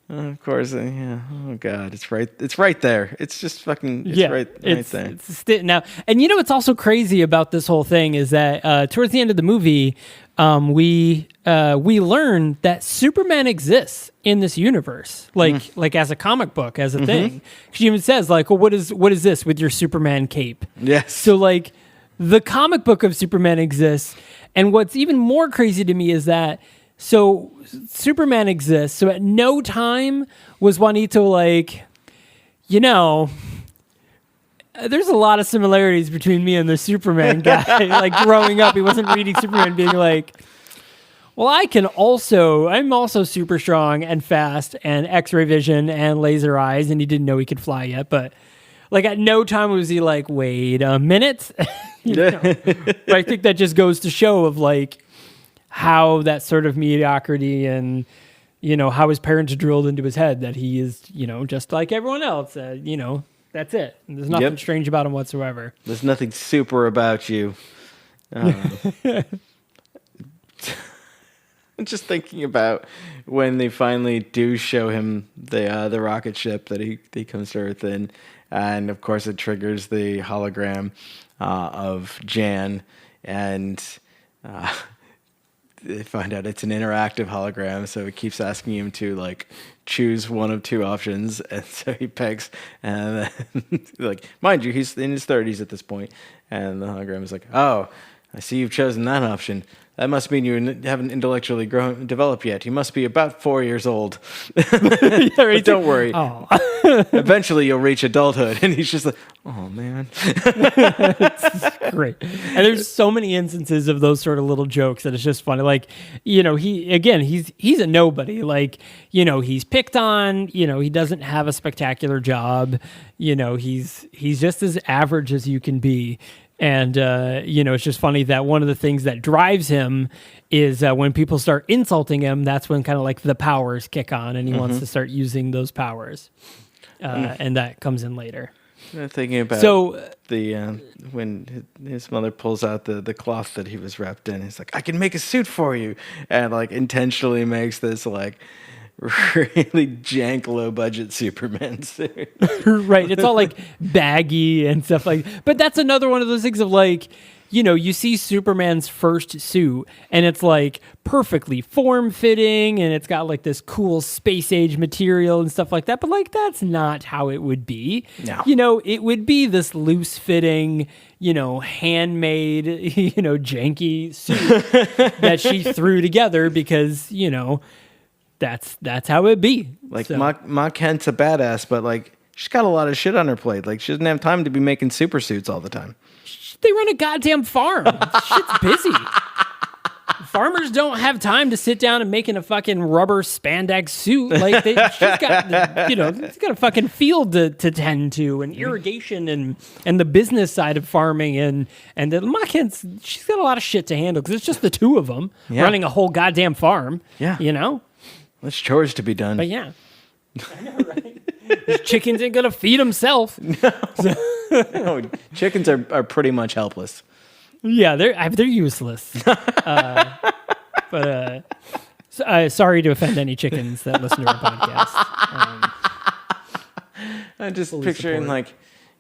Of course, yeah. Oh God, it's right there. It's just fucking. It's right there. Now, and what's also crazy about this whole thing is that towards the end of the movie, we learn that Superman exists in this universe, like as a comic book, as a thing. She even says, like, well, what is this with your Superman cape? Yes. So like, the comic book of Superman exists, and what's even more crazy to me is that. So Superman exists. So at no time was Juanito like, there's a lot of similarities between me and the Superman guy. Like growing up, he wasn't reading Superman being like, well, I'm also super strong and fast and X-ray vision and laser eyes. And he didn't know he could fly yet. But like at no time was he like, wait a minute. But I think that just goes to show of like, how that sort of mediocrity and, how his parents drilled into his head that he is, just like everyone else, that's it. There's nothing strange about him whatsoever. There's nothing super about you. Just thinking about when they finally do show him the rocket ship that he comes to Earth in, and of course it triggers the hologram of Jan, and they find out it's an interactive hologram, so it keeps asking him to like choose one of two options, and so he picks, and then, like, mind you, he's in his 30s at this point, and the hologram is like, "Oh, I see you've chosen that option. That must mean you haven't intellectually developed yet. You must be about 4 years old." But don't worry. Oh. Eventually you'll reach adulthood. And he's just like, oh, man. It's great. And there's so many instances of those sort of little jokes that it's just funny. Like, he's a nobody. Like, he's picked on, he doesn't have a spectacular job. He's just as average as you can be. And, it's just funny that one of the things that drives him is when people start insulting him, that's when kind of like the powers kick on and he wants to start using those powers. And that comes in later. Thinking about when his mother pulls out the cloth that he was wrapped in, he's like, "I can make a suit for you," and like intentionally makes this like really jank low budget Superman suit. Right. It's all like baggy and stuff like that. But that's another one of those things of like, you see Superman's first suit and it's like perfectly form fitting and it's got like this cool space age material and stuff like that. But like, that's not how it would be. No. It would be this loose fitting, handmade, janky suit that she threw together because, that's how it be. Like, so. Ma Kent's a badass, but like, she's got a lot of shit on her plate. Like, she doesn't have time to be making super suits all the time. They run a goddamn farm. Shit's busy. Farmers don't have time to sit down and making a fucking rubber spandex suit. Like, she's got, she's got a fucking field to tend to, and irrigation and the business side of farming, and the Ma Kent's, she's got a lot of shit to handle because it's just the two of them running a whole goddamn farm. Yeah, there's chores to be done. But yeah, I know, right? These chickens ain't gonna feed himself. No. No, chickens are pretty much helpless. Yeah, they're useless. Sorry to offend any chickens that listen to our podcast. I'm just picturing like,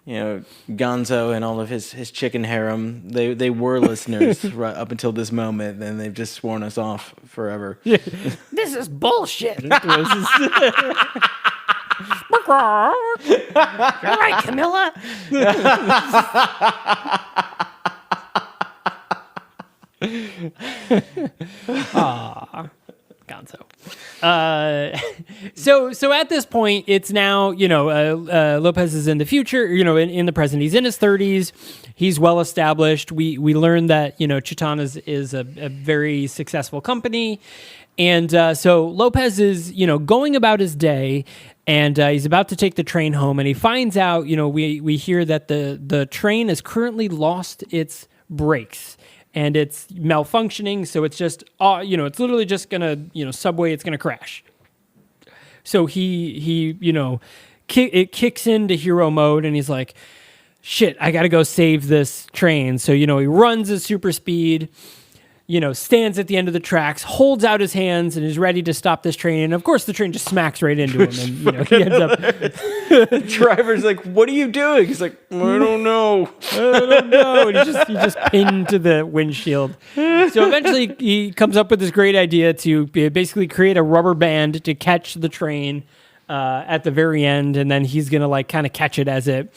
Gonzo and all of his chicken harem. They were listeners right up until this moment, and they've just sworn us off forever. This is bullshit. You're right, Camilla. Gonzo. So at this point, it's now, Lopez is in the future, in the present. He's in his 30s. He's well established. We learned that, Chitan is a very successful company. And so Lopez is, going about his day, and he's about to take the train home, and he finds out, we hear that the train has currently lost its brakes. And it's malfunctioning, so it's just, it's literally just gonna, subway, it's gonna crash. So it kicks into hero mode, and he's like, shit, I gotta go save this train. So, he runs at super speed, stands at the end of the tracks, holds out his hands, and is ready to stop this train. And of course, the train just smacks right into him, and he ends up. The driver's like, "What are you doing?" He's like, "I don't know." And he just pinned to the windshield. So eventually, he comes up with this great idea to basically create a rubber band to catch the train at the very end, and then he's gonna kind of catch it as it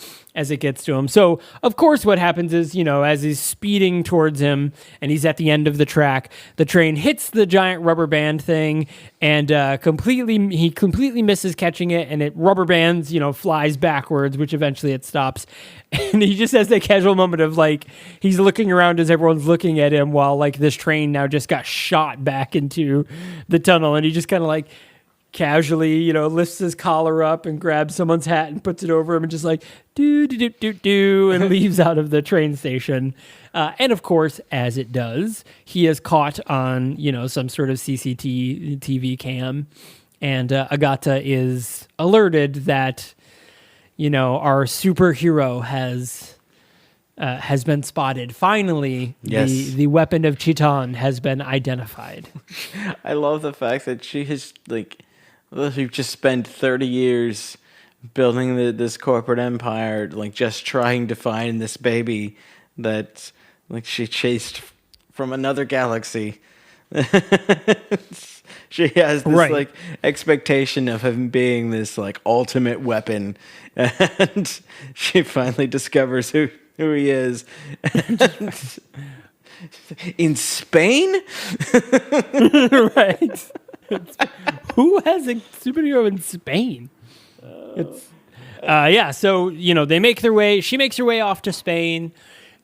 gets to him. So of course what happens is, as he's speeding towards him and he's at the end of the track, the train hits the giant rubber band thing, and he completely misses catching it, and it rubber bands, flies backwards, which eventually it stops. And he just has that casual moment of like, he's looking around as everyone's looking at him while like this train now just got shot back into the tunnel, and he just kind of like casually, lifts his collar up and grabs someone's hat and puts it over him and just like do and leaves out of the train station. And of course, as it does, he is caught on, some sort of CCTV cam, and Agata is alerted that, our superhero has been spotted. Finally, yes. The weapon of Chitan has been identified. I love the fact that she has we've just spent 30 years building this corporate empire, just trying to find this baby that she chased from another galaxy. She has this expectation of him being this ultimate weapon, and she finally discovers who he is. In Spain? Right. Who has a superhero in Spain? So they make their way. She makes her way off to Spain,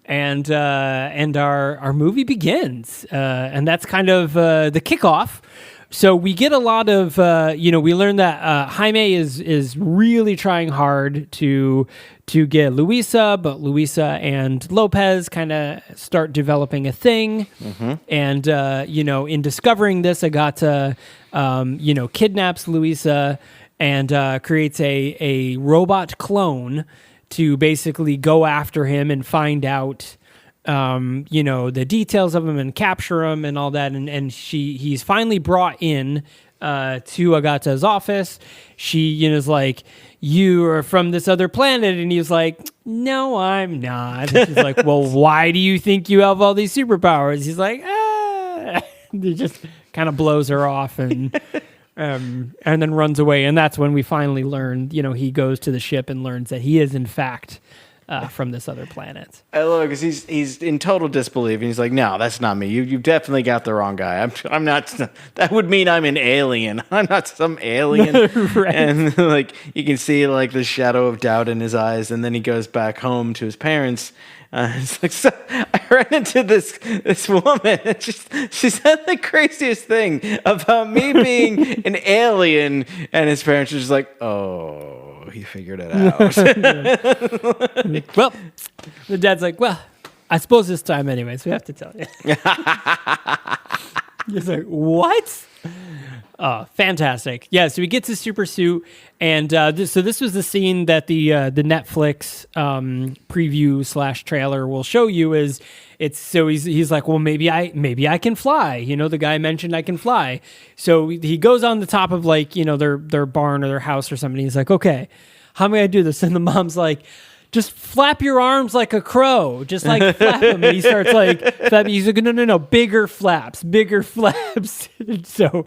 and our movie begins, and that's kind of the kickoff. So we get a lot of we learn that Jaime is really trying hard to get Luisa, but Luisa and Lopez kind of start developing a thing, and in discovering this, Agata kidnaps Luisa and creates a robot clone to basically go after him and find out the details of him and capture him and all that. And he's finally brought in to Agata's office. She is like, "You are from this other planet," and he's like, "No, I'm not." And she's like, "Well, why do you think you have all these superpowers?" He's like, "Ah." He just kind of blows her off and then runs away. And that's when we finally learn, he goes to the ship and learns that he is in fact from this other planet. I love it because he's in total disbelief, and he's like, "No, that's not me. You definitely got the wrong guy. I'm not. That would mean I'm an alien. I'm not some alien." Right. And you can see the shadow of doubt in his eyes, and then he goes back home to his parents. It's like, "So I ran into this woman. And she said the craziest thing about me being an alien," and his parents are just like, "Oh, he figured it out." Well, the dad's like, "Well, I suppose this time anyways, we have to tell you." He's like, "What?" Fantastic. Yeah, so he gets his super suit, and so this was the scene that the Netflix preview / trailer will show you. He's like, well, maybe I can fly. You know, the guy mentioned I can fly. So he goes on the top of like, you know, their barn or their house or something. He's like, okay, how am I gonna do this? And the mom's like, just flap your arms like a crow. Just like flap them. And he starts like flapping. He's like, no, bigger flaps. so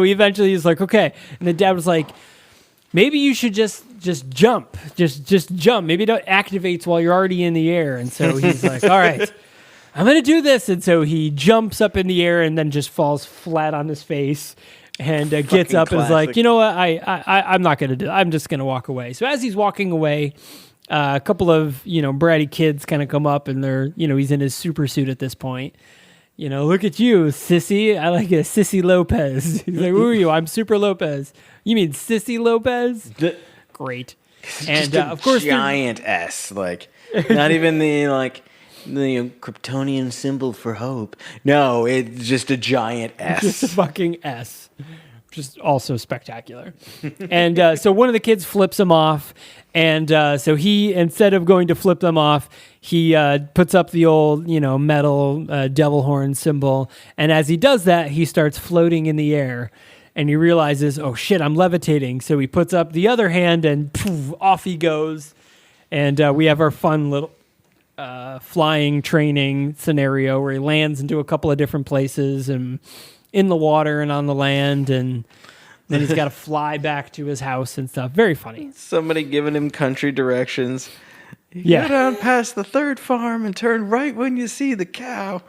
he eventually is like, okay. And the dad was like, maybe you should just jump. Just jump. Maybe it activates while you're already in the air. And so he's like, all right, I'm going to do this. And so he jumps up in the air and then just falls flat on his face and gets up and is like, you know what? I'm not going to do it. I'm just going to walk away. So as he's walking away, a couple of, you know, bratty kids kind of come up and they're, you know, he's in his super suit at this point. You know, look at you, sissy. I like it, Sissy Lopez. He's like, who are you? I'm Super Lopez. You mean Sissy Lopez? Great. And of course, giant S, like not even the Kryptonian symbol for hope. No, it's just a giant S. Just a fucking S. Just also spectacular. And so one of the kids flips him off. And so he, instead of going to flip them off, he puts up the old, you know, metal devil horn symbol. And as he does that, he starts floating in the air. And he realizes, oh shit, I'm levitating. So he puts up the other hand and poof, off he goes. And we have our fun little flying training scenario where he lands into a couple of different places and in the water and on the land, and then he's got to fly back to his house and stuff. Very funny. Somebody giving him country directions. Go down past the third farm and turn right when you see the cow.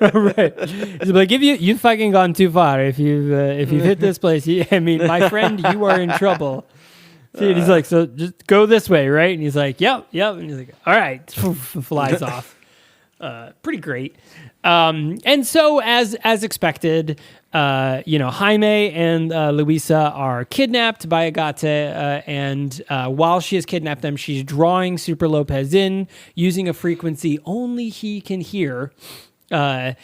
Right. He's like, if you've fucking gone too far. If you've hit this place, my friend, you are in trouble. See, he's like, so just go this way, right? And he's like, yep. And he's like, all right, flies off. Pretty great. And so as expected, Jaime and Luisa are kidnapped by Agate, and while she has kidnapped them, she's drawing Super Lopez in using a frequency only he can hear, and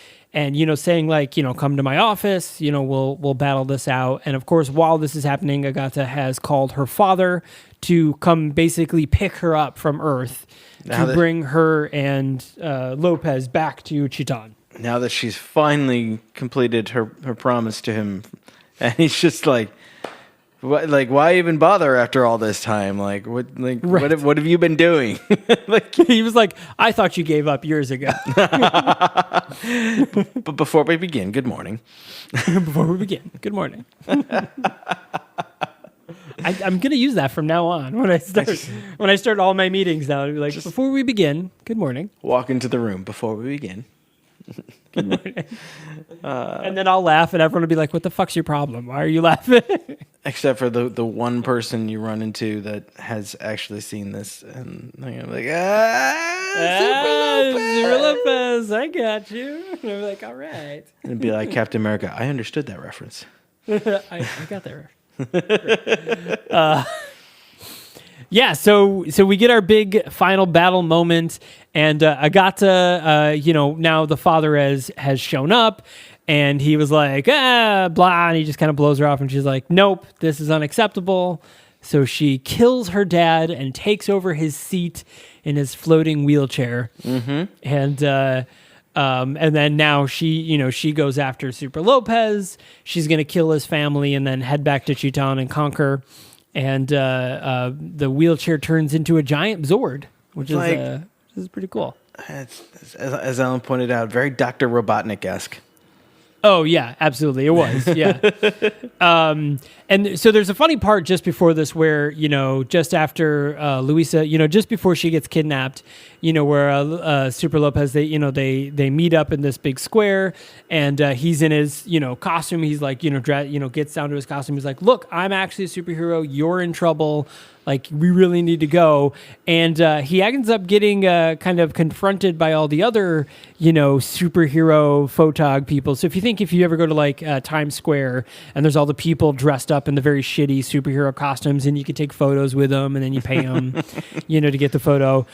saying like, come to my office, we'll battle this out. And of course, while this is happening, Agate has called her father to come basically pick her up from Earth to bring her and Lopez back to Chiton. Now that she's finally completed her promise to him, and he's just like, why even bother after all this time? Like, what have you been doing? He was like, I thought you gave up years ago. But before we begin, good morning. Good morning. I'm gonna use that from now on when I start all my meetings now. I'll be like, before we begin, good morning. Walk into the room before we begin. Good morning. And then I'll laugh, and everyone will be like, "What the fuck's your problem? Why are you laughing?" Except for the one person you run into that has actually seen this, and they're like, Super Lopez, I got you. And I'm like, all right. And it'd be like Captain America. I understood that reference. I got that reference. So we get our big final battle moment, and Agate, now the father has shown up, and he was like, blah, and he just kind of blows her off, and she's like, nope, this is unacceptable. So she kills her dad and takes over his seat in his floating wheelchair, and then now she goes after Super Lopez. She's going to kill his family and then head back to Chiton and conquer. And the wheelchair turns into a giant Zord, which is pretty cool. As Alan pointed out, very Dr. Robotnik-esque. Oh, yeah, absolutely. It was, yeah. And so there's a funny part just before this where, just after Luisa, just before she gets kidnapped, where Super Lopez, they meet up in this big square, and he's in his, costume. He's like, gets down to his costume. He's like, look, I'm actually a superhero. You're in trouble. Like, we really need to go. And he ends up getting kind of confronted by all the other, superhero photog people. So if you ever go to Times Square and there's all the people dressed up in the very shitty superhero costumes, and you can take photos with them, and then you pay them, to get the photo.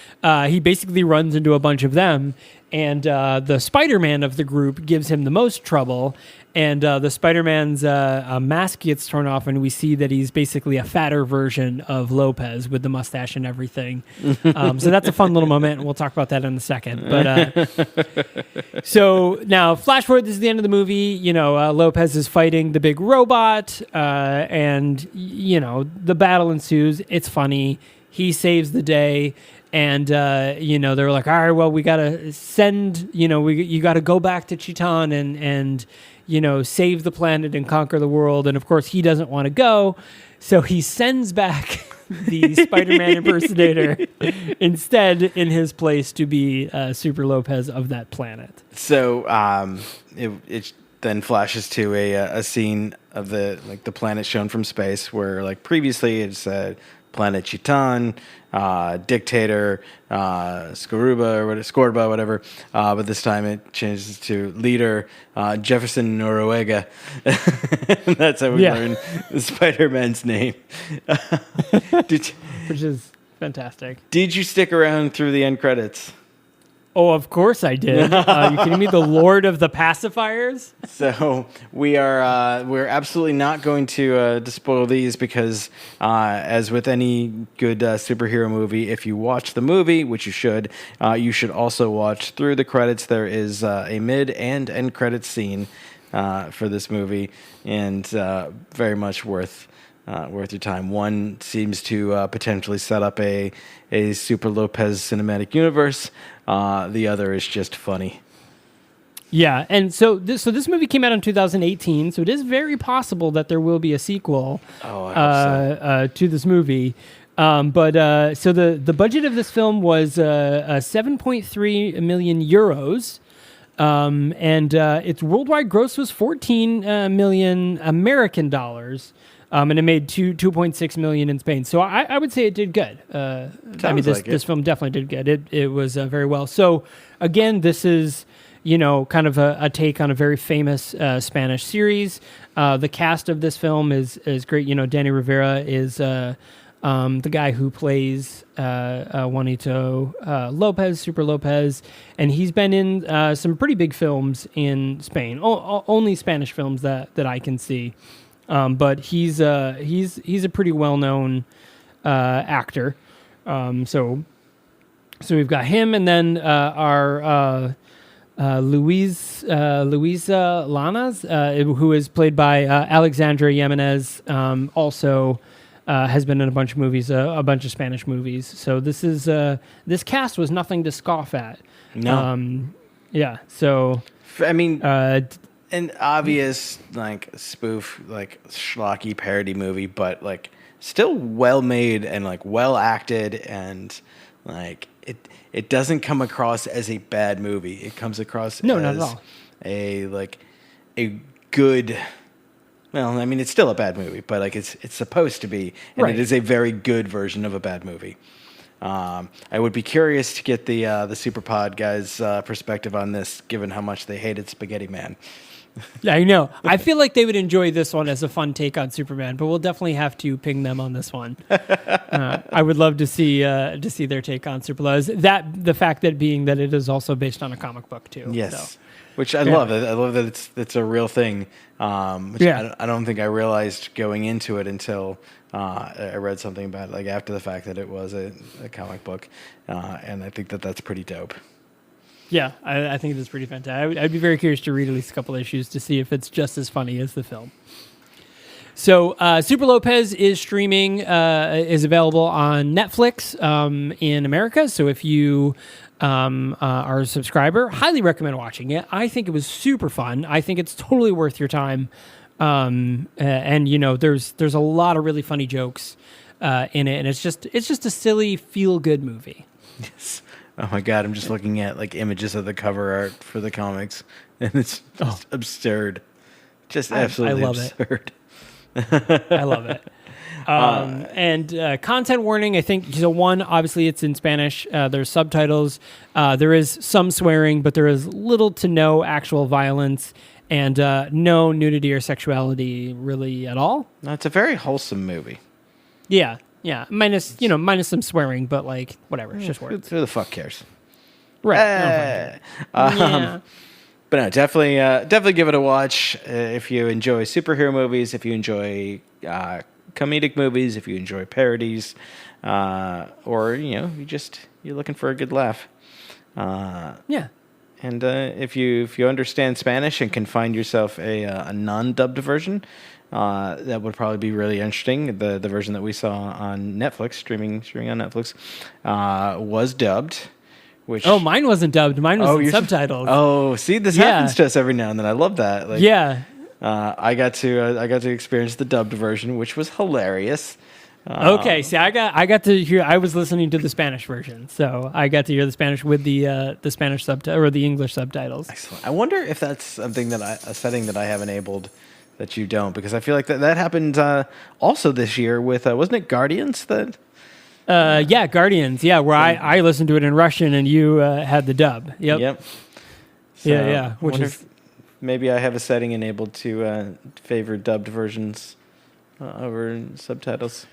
He basically runs into a bunch of them. And the Spider-Man of the group gives him the most trouble. and the Spider-Man's mask gets torn off, and we see that he's basically a fatter version of Lopez with the mustache and everything. So that's a fun little moment, and we'll talk about that in a second. But so now, flash forward, this is the end of the movie. Lopez is fighting the big robot, and the battle ensues. It's funny. He saves the day. And, they're like, all right, well, we got to send, you got to go back to Chiton and save the planet and conquer the world. And, of course, he doesn't want to go. So he sends back the Spider-Man impersonator instead in his place to be Superlópez of that planet. So it then flashes to a scene of the planet shown from space where, previously it said Planet Chiton, dictator, Scorba, whatever. But this time it changes to leader, Jefferson Noruega. That's how we learn Spider-Man's name. Which is fantastic. Did you stick around through the end credits? Oh, of course I did. You kidding me? The Lord of the Pacifiers? So we're absolutely not going to spoil these because, as with any good superhero movie, if you watch the movie, which you should also watch through the credits. There is a mid and end credits scene for this movie, and very much worth your time. One seems to potentially set up a Superlópez cinematic universe. The other is just funny. Yeah, and so this movie came out in 2018, so it is very possible that there will be a sequel to this movie. But so the budget of this film was 7.3 million euros, and its worldwide gross was 14 million American dollars. And it made 2.6 million in Spain. So I would say it did good. This film definitely did good. It was very well. So again, this is kind of a take on a very famous Spanish series. The cast of this film is great. Danny Rivera is the guy who plays Juanito Lopez, Superlópez, and he's been in some pretty big films in Spain. Only Spanish films that I can see. But he's a pretty well-known actor. So we've got him, and then our Luisa Lanas, who is played by Alexandra Jimenez, also has been in a bunch of movies, a bunch of Spanish movies. So this cast was nothing to scoff at. No. Yeah. So I mean. An obvious spoof schlocky parody movie, but still well made and well acted, and it doesn't come across as a bad movie. It comes across not at all. a good. Well, I mean, it's still a bad movie, but it's supposed to be, and It is a very good version of a bad movie. I would be curious to get the Superpod guys' perspective on this, given how much they hated Spaghetti Man. Yeah, I know. I feel like they would enjoy this one as a fun take on Superman, but we'll definitely have to ping them on this one. I would love to see their take on Superman. The fact that it is also based on a comic book too. Yes, so, which I love. I love that it's a real thing. I don't think I realized going into it until I read something about it, after the fact that it was a comic book, and I think that's pretty dope. Yeah, I think it's pretty fantastic. I'd be very curious to read at least a couple issues to see if it's just as funny as the film. So Superlópez is streaming, is available on Netflix in America. So if you are a subscriber, highly recommend watching it. I think it was super fun. I think it's totally worth your time. And there's a lot of really funny jokes in it, and it's just a silly feel-good movie. Yes. Oh my God! I'm just looking at images of the cover art for the comics, and it's just absurd, just absolutely absurd. I love it. And content warning. I think so. One, obviously, it's in Spanish. There's subtitles. There is some swearing, but there is little to no actual violence, and no nudity or sexuality really at all. No, it's a very wholesome movie. Yeah. Yeah, minus some swearing, but whatever, it's just words. Who the fuck cares? Right. Yeah. But no, definitely give it a watch if you enjoy superhero movies, if you enjoy comedic movies, if you enjoy parodies, or you're looking for a good laugh. Yeah. And if you understand Spanish and can find yourself a non-dubbed version, that would probably be really interesting. The version that we saw on Netflix, streaming on Netflix, was dubbed. Which, mine wasn't dubbed. Mine was in subtitles. See, this happens to us every now and then. I love that. I got to experience the dubbed version, which was hilarious. Okay, see, I got to hear. I was listening to the Spanish version, so I got to hear the Spanish with the Spanish subtitle or the English subtitles. Excellent. I wonder if that's something a setting that I have enabled that you don't, because I feel like that happened also this year with wasn't it Guardians that? Guardians. Yeah, where I listened to it in Russian and you had the dub. Yep. So yeah. Which is maybe I have a setting enabled to favor dubbed versions over subtitles.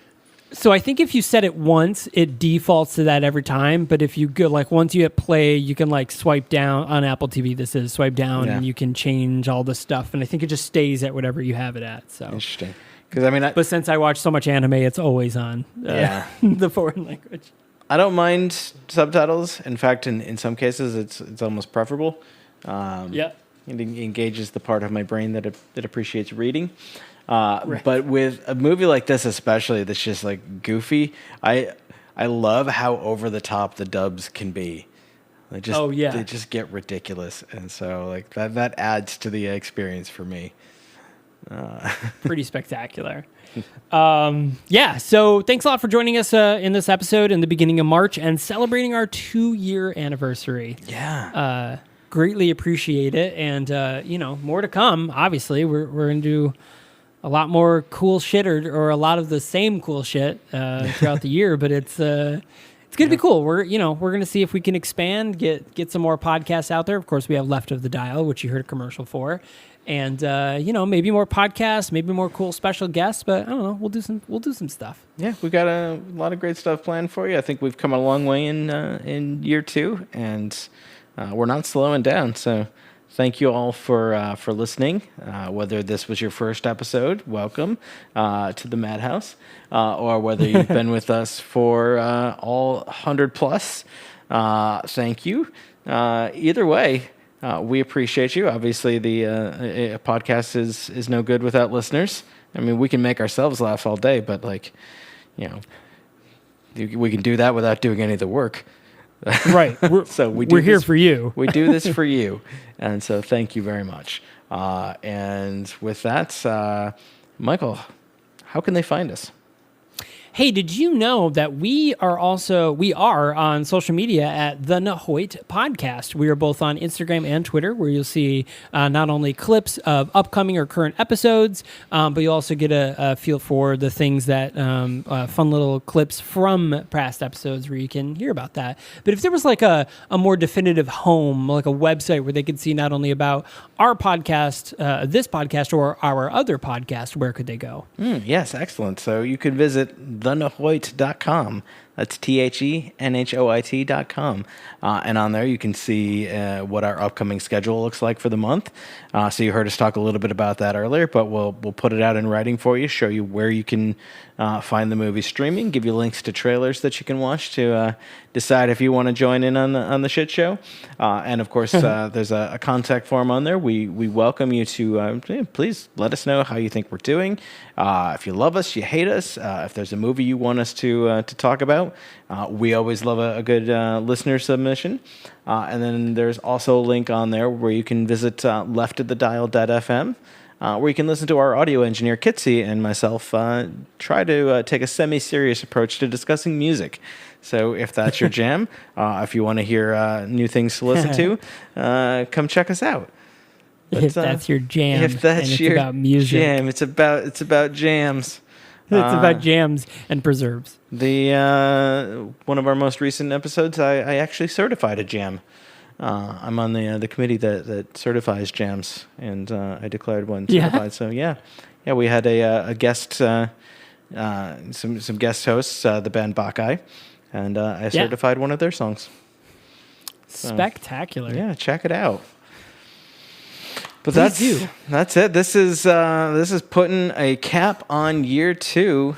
So I think if you set it once, it defaults to that every time. But if you go once you hit play, you can swipe down on Apple TV. This is swipe down, and you can change all the stuff. And I think it just stays at whatever you have it at. So interesting. Because but since I watch so much anime, it's always on the foreign language. I don't mind subtitles. In fact, in some cases, it's almost preferable. It engages the part of my brain that appreciates reading. Right. But with a movie like this, especially that's just goofy, I love how over the top the dubs can be. They just get ridiculous, and so that adds to the experience for me. Pretty spectacular. So thanks a lot for joining us in this episode in the beginning of March and celebrating our 2-year anniversary. Yeah. Greatly appreciate it. And, more to come. Obviously, we're going to do a lot more cool shit or a lot of the same cool shit throughout the year, but it's going to be cool. We're going to see if we can expand, get some more podcasts out there. Of course, we have Left of the Dial, which you heard a commercial for. And maybe more podcasts, maybe more cool special guests, but I don't know. We'll do some stuff. Yeah, we got a lot of great stuff planned for you. I think we've come a long way in year 2, and we're not slowing down. So thank you all for listening. Whether this was your first episode, welcome to the Madhouse, or whether you've been with us for all 100 plus, thank you. Either way. We appreciate you. Obviously, the podcast is no good without listeners. I mean, we can make ourselves laugh all day, but we can do that without doing any of the work. Right. We're here for you. We do this for you, and so thank you very much. And with that, Michael, how can they find us? Hey, did you know that we are on social media at the Nahoit Podcast? We are both on Instagram and Twitter, where you'll see not only clips of upcoming or current episodes, but you'll also get a feel for the things that fun little clips from past episodes where you can hear about that. But if there was a more definitive home, like a website where they could see not only about our podcast, this podcast, or our other podcast, where could they go? Yes, excellent. So you could visit thenahoit.com. That's THENHOIT.com. And on there you can see what our upcoming schedule looks like for the month. So you heard us talk a little bit about that earlier, but we'll put it out in writing for you, show you where you can find the movie streaming, give you links to trailers that you can watch to decide if you want to join in on the shit show. And of course, there's a contact form on there. We welcome you to please let us know how you think we're doing. If you love us, you hate us. If there's a movie you want us to talk about, we always love a good listener submission. And then there's also a link on there where you can visit leftofthedial.fm, where you can listen to our audio engineer, Kitsy, and myself try to take a semi-serious approach to discussing music. So if that's your jam, if you want to hear new things to listen to, come check us out. But, if that's your jam, if that's and your it's about music. jam, it's about jams. It's about jams and preserves. The one of our most recent episodes, I actually certified a jam. I'm on the committee that certifies jams, and I declared one certified. Yeah. So yeah, we had a guest, some guest hosts, the band Bacchae, and I certified one of their songs. Spectacular. Yeah, check it out. But Please that's it. This is putting a cap on year 2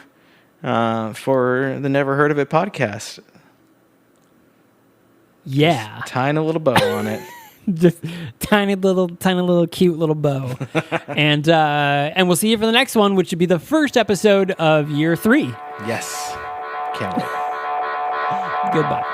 for the Never Heard of It podcast. Yeah. Tying a little bow on it. Just tiny little cute little bow. And we'll see you for the next one, which would be the first episode of year 3. Yes. Can't wait. Goodbye.